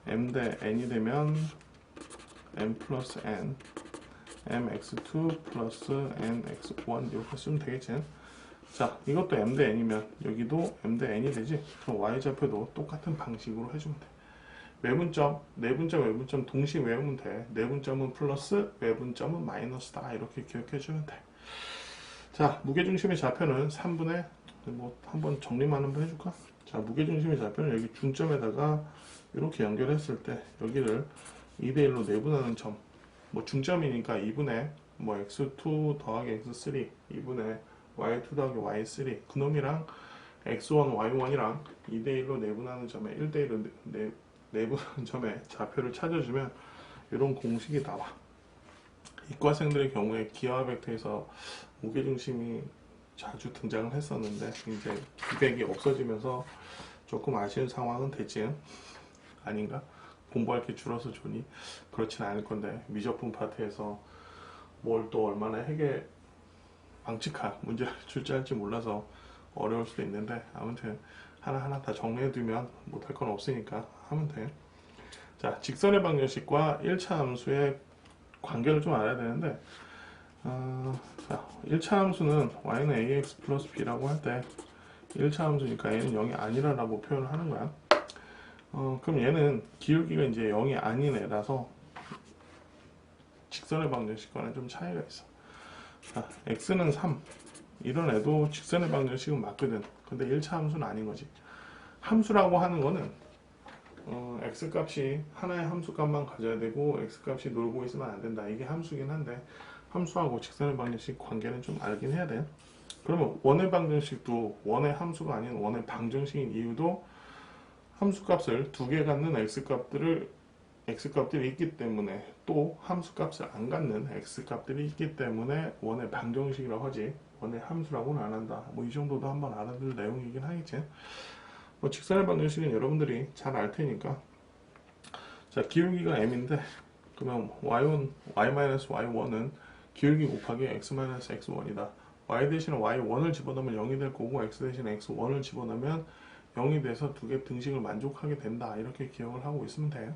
Speaker 1: M 대 N이 되면 M 플러스 N, MX2 플러스 NX1 이렇게 쓰면 되겠지. 자, 이것도 M 대 N이면 여기도 M 대 N이 되지. 그럼 Y좌표도 똑같은 방식으로 해주면 돼. 외분점, 내분점, 외분점 동시에 외우면 돼. 내분점은 플러스, 외분점은 마이너스다. 이렇게 기억해주면 돼. 자, 무게중심의 좌표는 3분의, 뭐 한번 정리만 한번 해줄까? 자, 무게중심의 좌표는 여기 중점에다가 이렇게 연결했을 때 여기를 2대1로 내분하는 점, 뭐 중점이니까 2분의 뭐 x2 더하기 x3 2분의 y2 더하기 y3 그놈이랑 x1 y1이랑 2대1로 내분하는 점에 1대1로 내분하는 점에 좌표를 찾아주면 이런 공식이 나와. 이과생들의 경우에 기하 벡터에서 무게중심이 자주 등장을 했었는데 이제 기백이 없어지면서 조금 아쉬운 상황은 됐지. 아닌가? 공부할 게 줄어서 좋니? 그렇진 않을 건데 미적분 파트에서 뭘 또 얼마나 해결 방칙한 문제를 출제할지 몰라서 어려울 수도 있는데 아무튼 하나하나 다 정리해두면 못할 건 없으니까 하면 돼. 자, 직선의 방정식과 1차 함수의 관계를 좀 알아야 되는데 자, 1차 함수는 y는 ax 플러스 b라고 할 때 1차 함수니까 얘는 0이 아니라 라고 표현을 하는 거야. 그럼 얘는 기울기가 이제 0이 아닌 애라서 직선의 방정식과는 좀 차이가 있어. 자, x는 3 이런 애도 직선의 방정식은 맞거든. 근데 1차 함수는 아닌 거지. 함수라고 하는 거는 x 값이 하나의 함수 값만 가져야 되고 x 값이 놀고 있으면 안 된다. 이게 함수긴 한데 함수하고 직선의 방정식 관계는 좀 알긴 해야 돼. 그러면 원의 방정식도 원의 함수가 아닌 원의 방정식인 이유도 함수 값을 두 개 갖는 x 값들이 있기 때문에 또 함수 값을 안 갖는 x 값들이 있기 때문에 원의 방정식이라고 하지 원의 함수라고는 안 한다. 뭐 이 정도도 한번 알아둘 내용이긴 하겠지. 뭐 직선의 방정식은 여러분들이 잘 알 테니까. 자, 기울기가 m인데 그러면 y-y1은 기울기 곱하기 x-x1이다. y 대신에 y1을 집어넣으면 0이 될 거고 x 대신에 x1을 집어넣으면 0이 돼서 두 개 등식을 만족하게 된다. 이렇게 기억을 하고 있으면 돼요.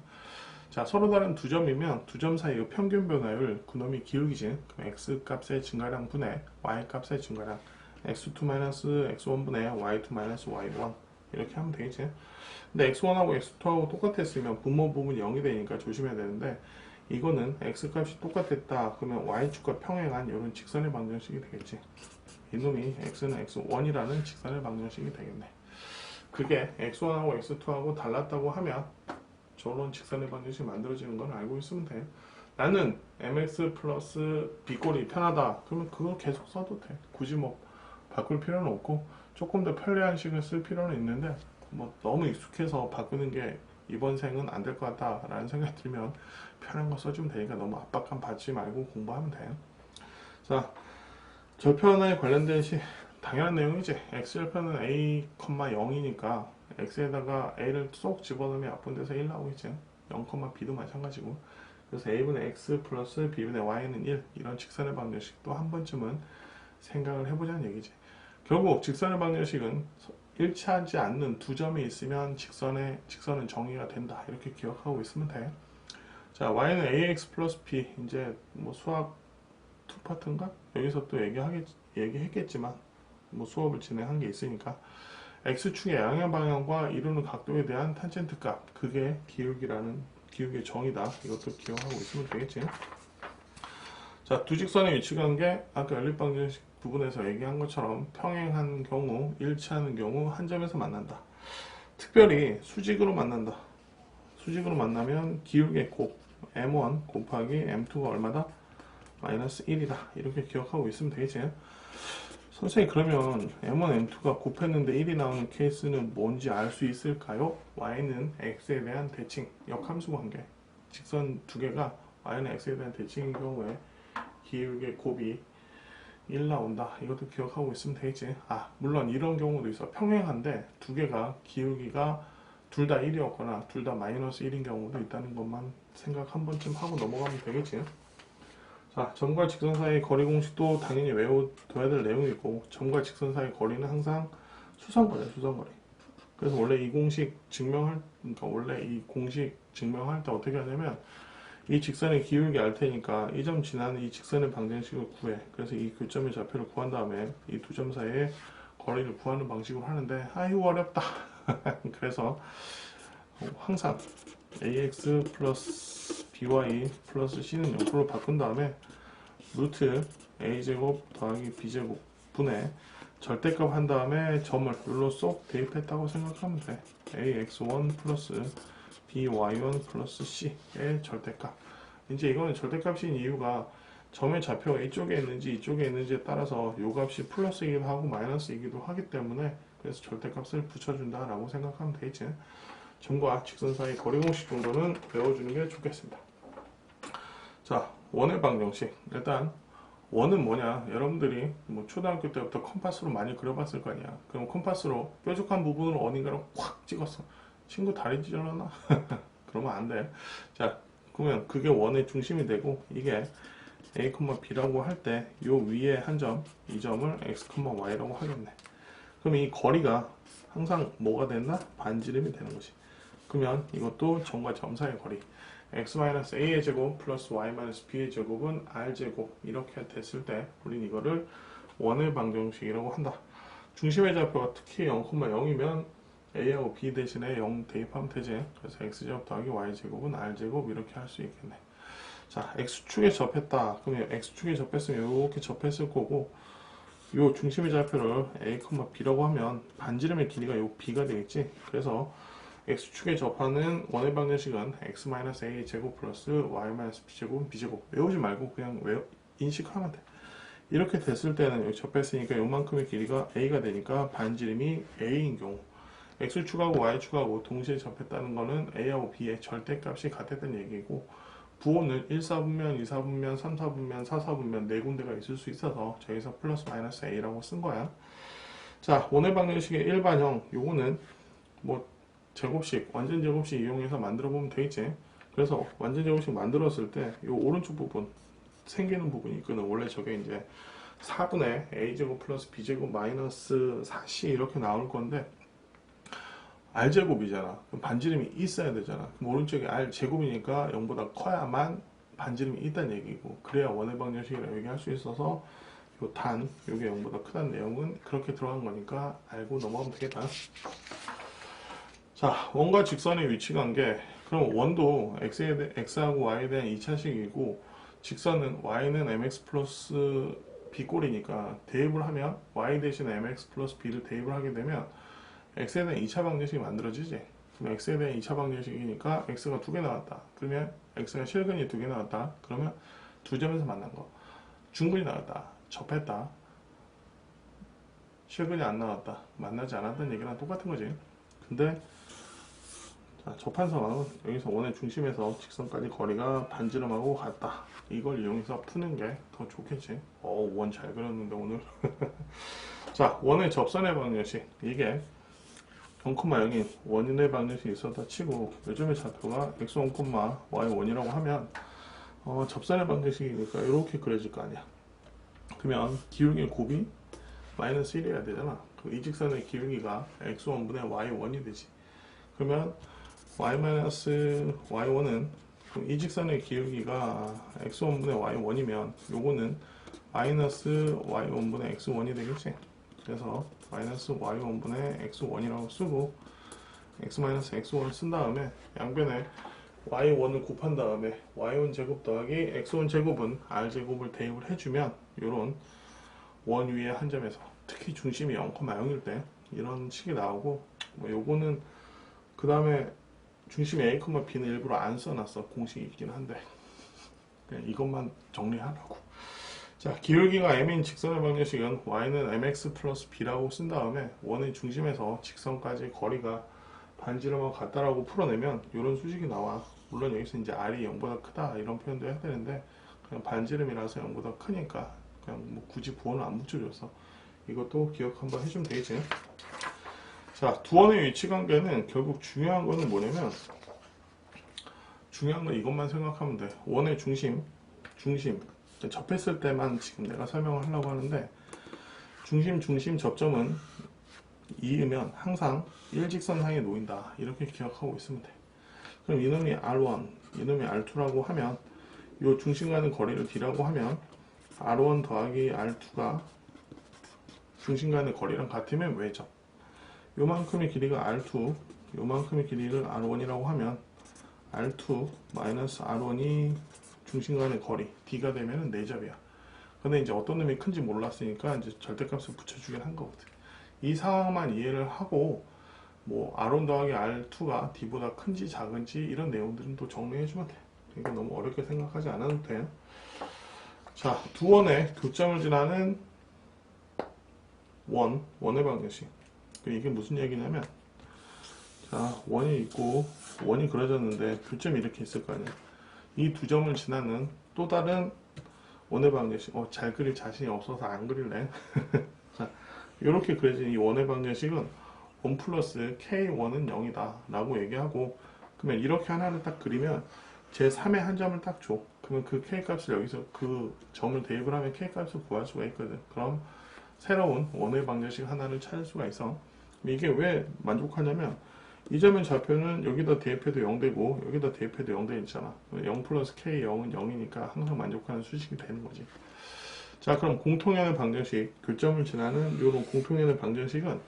Speaker 1: 자, 서로 다른 두 점이면 두 점 사이의 평균 변화율 그놈이 기울기지. 그럼 x 값의 증가량 분의 y 값의 증가량 x2-x1 분의 y2-y1 이렇게 하면 되겠지. 근데 x1하고 x2하고 똑같았으면 분모 부분이 0이 되니까 조심해야 되는데 이거는 x 값이 똑같았다. 그러면 y축과 평행한 이런 직선의 방정식이 되겠지. 이놈이 x는 x1이라는 직선의 방정식이 되겠네. 그게 x1하고 x2하고 달랐다고 하면 저런 직선의 방정식이 만들어지는 건 알고 있으면 돼. 나는 mx 플러스 b꼴이 편하다. 그러면 그걸 계속 써도 돼. 굳이 뭐 바꿀 필요는 없고 조금 더 편리한 식을 쓸 필요는 있는데 뭐 너무 익숙해서 바꾸는 게 이번 생은 안 될 것 같다 라는 생각이 들면 편한 거 써주면 되니까 너무 압박감 받지 말고 공부하면 돼요. 자, 절표 하나에 관련된 당연한 내용이지. x절표는 a, 0이니까 x에다가 a를 쏙 집어넣으면 앞분 데서 1 나오겠지. 0, b도 마찬가지고. 그래서 a분의 x 플러스 b분의 y는 1 이런 직선의 방정식도 한 번쯤은 생각을 해보자는 얘기지. 결국 직선의 방정식은 일치하지 않는 두 점이 있으면 직선은 정의가 된다. 이렇게 기억하고 있으면 돼. 자, y는 ax 플러스 b 이제 뭐 수학 2파트인가? 여기서 또 얘기했겠지만 뭐 수업을 진행한 게 있으니까 x축의 양의 방향과 이루는 각도에 대한 탄젠트 값 그게 기울기의 정의다. 이것도 기억하고 있으면 되겠지. 자, 두 직선의 위치관계 아까 연립방정식 부분에서 얘기한 것처럼 평행한 경우, 일치하는 경우 한 점에서 만난다. 특별히 수직으로 만난다. 수직으로 만나면 기울기의 곱 m1 곱하기 m2가 얼마다? 마이너스 1이다. 이렇게 기억하고 있으면 되겠지. 선생님 그러면 m1, m2가 곱했는데 1이 나오는 케이스는 뭔지 알 수 있을까요? y는 x에 대한 대칭, 역함수 관계. 직선 두 개가 y는 x에 대한 대칭인 경우에 기울기의 곱이 1 나온다. 이것도 기억하고 있으면 되겠지. 물론 이런 경우도 있어. 평행한데 두 개가 기울기가 둘 다 1이었거나 둘 다 마이너스 1인 경우도 있다는 것만 생각 한 번쯤 하고 넘어가면 되겠지. 자, 점과 직선 사이의 거리 공식도 당연히 외워둬야 될 내용이고, 점과 직선 사이의 거리는 항상 수선거리야, 수선거리. 그래서 원래 이 공식 증명할 때 어떻게 하냐면, 이 직선의 기울기 알 테니까 이 점 지나는 이 직선의 방정식을 구해. 그래서 이 교점의 좌표를 구한 다음에 이 두 점 사이의 거리를 구하는 방식으로 하는데, 이거 어렵다. 그래서 항상 ax 플러스 by 플러스 c는 0%로 바꾼 다음에 루트 a제곱 더하기 b제곱 분의 절대값 한 다음에 점을 여기로 쏙 대입했다고 생각하면 돼. ax1 플러스 by1 플러스 c의 절대값. 이제 이거는 절대값인 이유가 점의 좌표가 이쪽에 있는지 이쪽에 있는지에 따라서 요 값이 플러스이기도 하고 마이너스이기도 하기 때문에, 그래서 절대값을 붙여준다 라고 생각하면 되겠지. 점과 직선 사이 거리 공식 정도는 외워주는 게 좋겠습니다. 자, 원의 방정식. 일단 원은 뭐냐, 여러분들이 뭐 초등학교 때부터 컴파스로 많이 그려봤을 거 아니야. 그럼 컴파스로 뾰족한 부분을 어딘가로 콱 찍었어. 친구 다리 찢어졌나? 그러면 안 돼. 자, 그러면 그게 원의 중심이 되고, 이게 a, b라고 할 때 요 위에 한 점, 이 점을 x, y라고 하겠네. 그럼 이 거리가 항상 뭐가 된다? 반지름이 되는 거지. 그러면 이것도 점과 점 사이의 거리, x-a의 제곱 플러스 y-b의 제곱은 r제곱, 이렇게 됐을 때 우린 이거를 원의 방정식이라고 한다. 중심의 좌표가 특히 0,0이면 a하고 b 대신에 0 대입하면 되지. 그래서 x제곱 더하기 y제곱은 r제곱, 이렇게 할 수 있겠네. 자, x축에 접했다. 그러면 x축에 접했으면 이렇게 접했을 거고, 요 중심의 좌표를 a, b라고 하면 반지름의 길이가 요 b가 되겠지. 그래서 x축에 접하는 원의 방정식은 x-a 제곱 플러스 y-b 제곱 b제곱. 외우지 말고 그냥 인식하면 돼. 이렇게 됐을 때는 여기 접했으니까 요만큼의 길이가 a가 되니까 반지름이 a인 경우, x축하고 y축하고 동시에 접했다는 거는 a하고 b의 절대값이 같았다는 얘기고, 부호는 1, 4분면, 2, 4분면, 3, 4분면, 4, 4분면 네 군데가 있을 수 있어서 저기서 플러스 마이너스 a라고 쓴 거야. 자, 원의 방정식의 일반형, 요거는 뭐 제곱식, 완전 제곱식 이용해서 만들어 보면 되겠지. 그래서 완전 제곱식 만들었을 때 요 오른쪽 부분 생기는 부분이 있거든. 원래 저게 이제 4분의 a제곱 플러스 b제곱 마이너스 4c 이렇게 나올 건데, r제곱이잖아. 그럼 반지름이 있어야 되잖아. 그럼 오른쪽에 r제곱이니까 0보다 커야만 반지름이 있다는 얘기고, 그래야 원의 방정식이라고 얘기할 수 있어서 요 단, 요게 0보다 크다는 내용은 그렇게 들어간 거니까 알고 넘어가면 되겠다. 자, 원과 직선의 위치 관계. 그럼 원도 x하고 y에 대한 2차식이고, 직선은 y는 mx 플러스 b꼴이니까 대입을 하면 y 대신에 mx 플러스 b를 대입을 하게 되면 x에 대한 2차 방정식이 만들어지지. 그럼 x에 대한 2차 방정식이니까 x가 2개 나왔다. 그러면 x가 실근이 2개 나왔다. 그러면 두 점에서 만난 거. 중근이 나왔다. 접했다. 실근이 안 나왔다. 만나지 않았다는 얘기랑 똑같은 거지. 근데 자, 접한 상황은 여기서 원의 중심에서 직선까지 거리가 반지름하고 같다. 이걸 이용해서 푸는 게 더 좋겠지. 원 잘 그렸는데 오늘. 자, 원의 접선의 방정식. 이게 0,0인 원인의 방정식이 있었다 치고, 요즘의 좌표가 x1, y1이라고 하면 접선의 방정식이니까 이렇게 그려질 거 아니야. 그러면 기울기의 곱이 마이너스 1이어야 되잖아. 그럼 이 직선의 기울기가 x1분의 y1이 되지. 그러면 y-y1은 이 직선의 기울기가 x1분의 y1이면 요거는 마이너스 y1분의 x1이 되겠지. 그래서 마이너스 y1분의 x1이라고 쓰고, x-x1을 쓴 다음에 양변에 y1을 곱한 다음에 y1 제곱 더하기 x1 제곱은 r 제곱을 대입을 해주면 요런 원 위에 한 점에서, 특히 중심이 0,0일 때 이런 식이 나오고, 뭐 요거는 그 다음에 중심이 a, b는 일부러 안 써놨어. 공식이 있긴 한데 그냥 이것만 정리하라고. 자, 기울기가 m인 직선의 방정식은 y는 mx 플러스 b라고 쓴 다음에 원의 중심에서 직선까지 거리가 반지름하고 같다라고 풀어내면 이런 수식이 나와. 물론 여기서 이제 r이 0보다 크다 이런 표현도 해야 되는데, 그냥 반지름이라서 0보다 크니까 그냥 뭐 굳이 부호는 안 붙여줘서 이것도 기억 한번 해주면 되겠지. 자, 두 원의 위치 관계는 결국 중요한 거는 뭐냐면, 중요한 건 이것만 생각하면 돼. 원의 중심 접했을 때만 지금 내가 설명을 하려고 하는데, 중심 접점은 2이면 항상 일직선상에 놓인다, 이렇게 기억하고 있으면 돼. 그럼 이놈이 R1, 이놈이 R2라고 하면, 이 중심 가는 거리를 D라고 하면 R1 더하기 R2가 중심 간의 거리랑 같으면 외접. 요만큼의 길이가 R2, 요만큼의 길이를 R1이라고 하면 R2 마이너스 R1이 중심 간의 거리 D가 되면 내접이야. 근데 이제 어떤 놈이 큰지 몰랐으니까 이제 절대값을 붙여주긴 한 거거든. 이 상황만 이해를 하고 뭐 R1 더하기 R2가 D보다 큰지 작은지 이런 내용들은 또 정리해주면 돼. 그러니까 너무 어렵게 생각하지 않아도 돼. 자, 두 원의 교점을 지나는 원의 방정식. 이게 무슨 얘기냐면, 자, 원이 있고 원이 그려졌는데 교점이 이렇게 있을 거 아니야. 이 두 점을 지나는 또 다른 원의 방정식. 잘 그릴 자신이 없어서 안 그릴래. 자, 이렇게 그려진 이 원의 방정식은 1 플러스 K1은 0이다 라고 얘기하고, 그러면 이렇게 하나를 딱 그리면 제3의 한 점을 딱 줘. 그러면 그 K값을 여기서 그 점을 대입을 하면 K값을 구할 수가 있거든. 그럼 새로운 원의 방정식 하나를 찾을 수가 있어. 이게 왜 만족하냐면, 이 점의 좌표는 여기다 대입해도 0되고 여기다 대입해도 0돼 있잖아. 0 플러스 K 0은 0이니까 항상 만족하는 수식이 되는 거지. 자, 그럼 공통연의 방정식, 교점을 지나는 이런 공통연의 방정식은,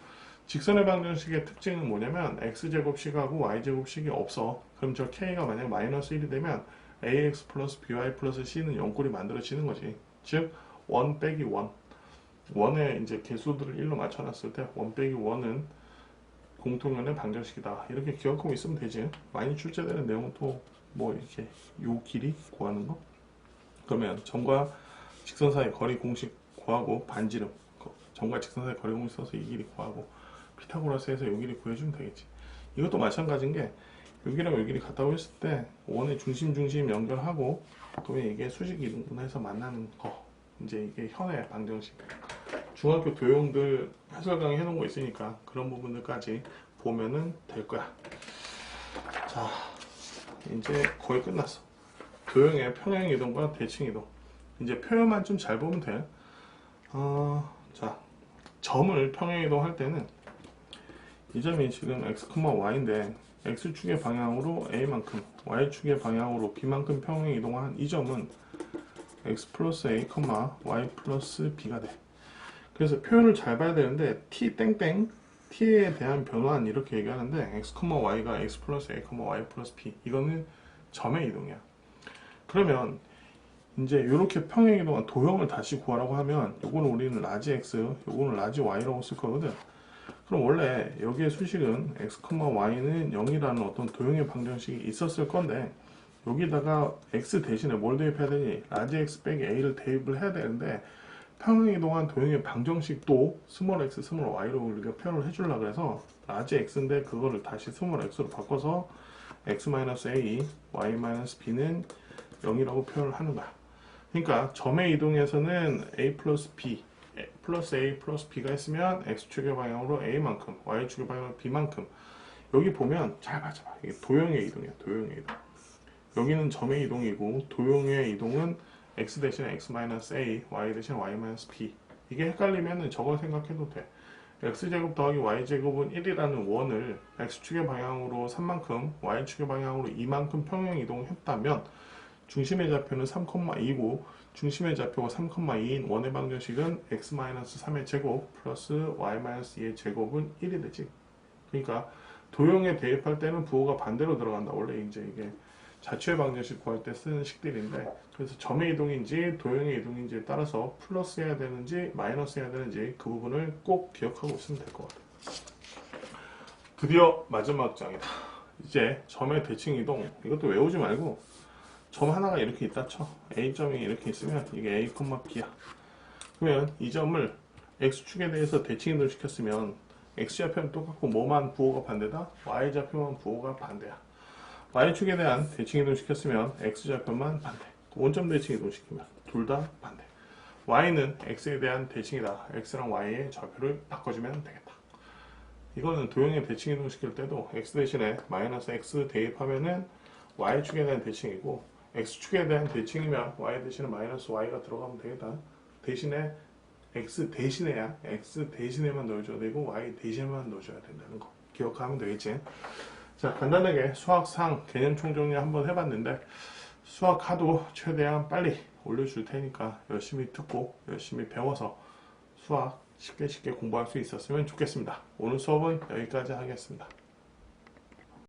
Speaker 1: 직선의 방정식의 특징은 뭐냐면 x제곱식하고 y제곱식이 없어. 그럼 저 k가 만약 마이너스 1이 되면 ax 플러스 by 플러스 c는 0꼴이 만들어지는 거지. 즉 1 빼기 1, 원의 이제 개수들을 1로 맞춰놨을 때 1 빼기 1은 공통연의 방정식이다, 이렇게 기억하고 있으면 되지. 많이 출제되는 내용은 또 뭐 이렇게 요 길이 구하는 거, 그러면 점과 직선 사이 거리 공식 구하고, 반지름 점과 직선 사이 거리 공식 써서 이 길이 구하고, 피타고라스에서 요 길이 구해주면 되겠지. 이것도 마찬가지인 게, 여기랑 여기를 같다고 했을 때 원의 중심 연결하고, 그러면 이게 수직 이동분해서 만나는 거, 이제 이게 현의 방정식. 중학교 교용들 해설 강의 해놓은 거 있으니까 그런 부분들까지 보면은 될 거야. 자, 이제 거의 끝났어. 도형의 평행 이동과 대칭 이동. 이제 표현만 좀 잘 보면 돼. 자, 점을 평행 이동할 때는 이 점이 지금 x, y인데 x축의 방향으로 a만큼, y축의 방향으로 b만큼 평행 이동한 이 점은 x 플러스 a, y 플러스 b가 돼. 그래서 표현을 잘 봐야 되는데, t 땡땡, t에 대한 변화는 이렇게 얘기하는데, x, y가 x 플러스 a, y 플러스 b, 이거는 점의 이동이야. 그러면 이제 이렇게 평행 이동한 도형을 다시 구하라고 하면, 요거는 우리는 라지 x, 요거는 라지 y라고 쓸 거거든. 그럼 원래 여기에 수식은 x, y는 0이라는 어떤 도형의 방정식이 있었을 건데, 여기다가 x 대신에 뭘 대입해야 되니? 라지 x 빼기 a를 대입을 해야 되는데, 평행 이동한 도형의 방정식도 스몰 x, 스몰 y로 우리가 표현을 해주려고 해서 라지 x인데 그거를 다시 스몰 x로 바꿔서 x-a, y-b는 0이라고 표현을 하는 거야. 그러니까 점의 이동에서는 a 플러스 b 플러스 a 플러스 b가 있으면 x축의 방향으로 a만큼, y축의 방향으로 b만큼. 여기 보면 잘 봐봐. 이게 도형의 이동이야. 도형의 이동. 여기는 점의 이동이고, 도형의 이동은 x 대신에 x-a, y 대신에 y-b. 이게 헷갈리면 저걸 생각해도 돼. x제곱 더하기 y제곱은 1이라는 원을 x축의 방향으로 3만큼, y축의 방향으로 2만큼 평행 이동했다면 중심의 좌표는 3,2고 중심의 좌표가 3,2인 원의 방정식은 x-3의 제곱 플러스 y-2의 제곱은 1이 되지. 그러니까 도형에 대입할 때는 부호가 반대로 들어간다. 원래 이제 이게 자취의 방정식 구할 때 쓰는 식들인데, 그래서 점의 이동인지 도형의 이동인지에 따라서 플러스 해야 되는지 마이너스 해야 되는지 그 부분을 꼭 기억하고 있으면 될 것 같아요. 드디어 마지막 장이다. 이제 점의 대칭 이동, 이것도 외우지 말고 점 하나가 이렇게 있다 쳐. A점이 이렇게 있으면 이게 A, B야. 그러면 이 점을 X축에 대해서 대칭 이동 시켰으면 X좌표는 똑같고 뭐만 부호가 반대다? Y좌표만 부호가 반대야. Y축에 대한 대칭 이동 시켰으면 X좌표만 반대. 원점 대칭 이동시키면 둘 다 반대. y는 x에 대한 대칭이다. x랑 y의 좌표를 바꿔주면 되겠다. 이거는 도형의 대칭 이동시킬 때도 x 대신에 마이너스 x 대입하면은 y축에 대한 대칭이고, x축에 대한 대칭이면 y 대신에 마이너스 y가 들어가면 되겠다. 대신에 x 대신에야 x 대신에만 넣어줘야 되고 y 대신에만 넣어줘야 된다는 거 기억하면 되겠지. 자, 간단하게 수학상 개념 총정리 한번 해봤는데, 수학하도 최대한 빨리 올려줄 테니까 열심히 듣고 열심히 배워서 수학 쉽게 공부할 수 있었으면 좋겠습니다. 오늘 수업은 여기까지 하겠습니다.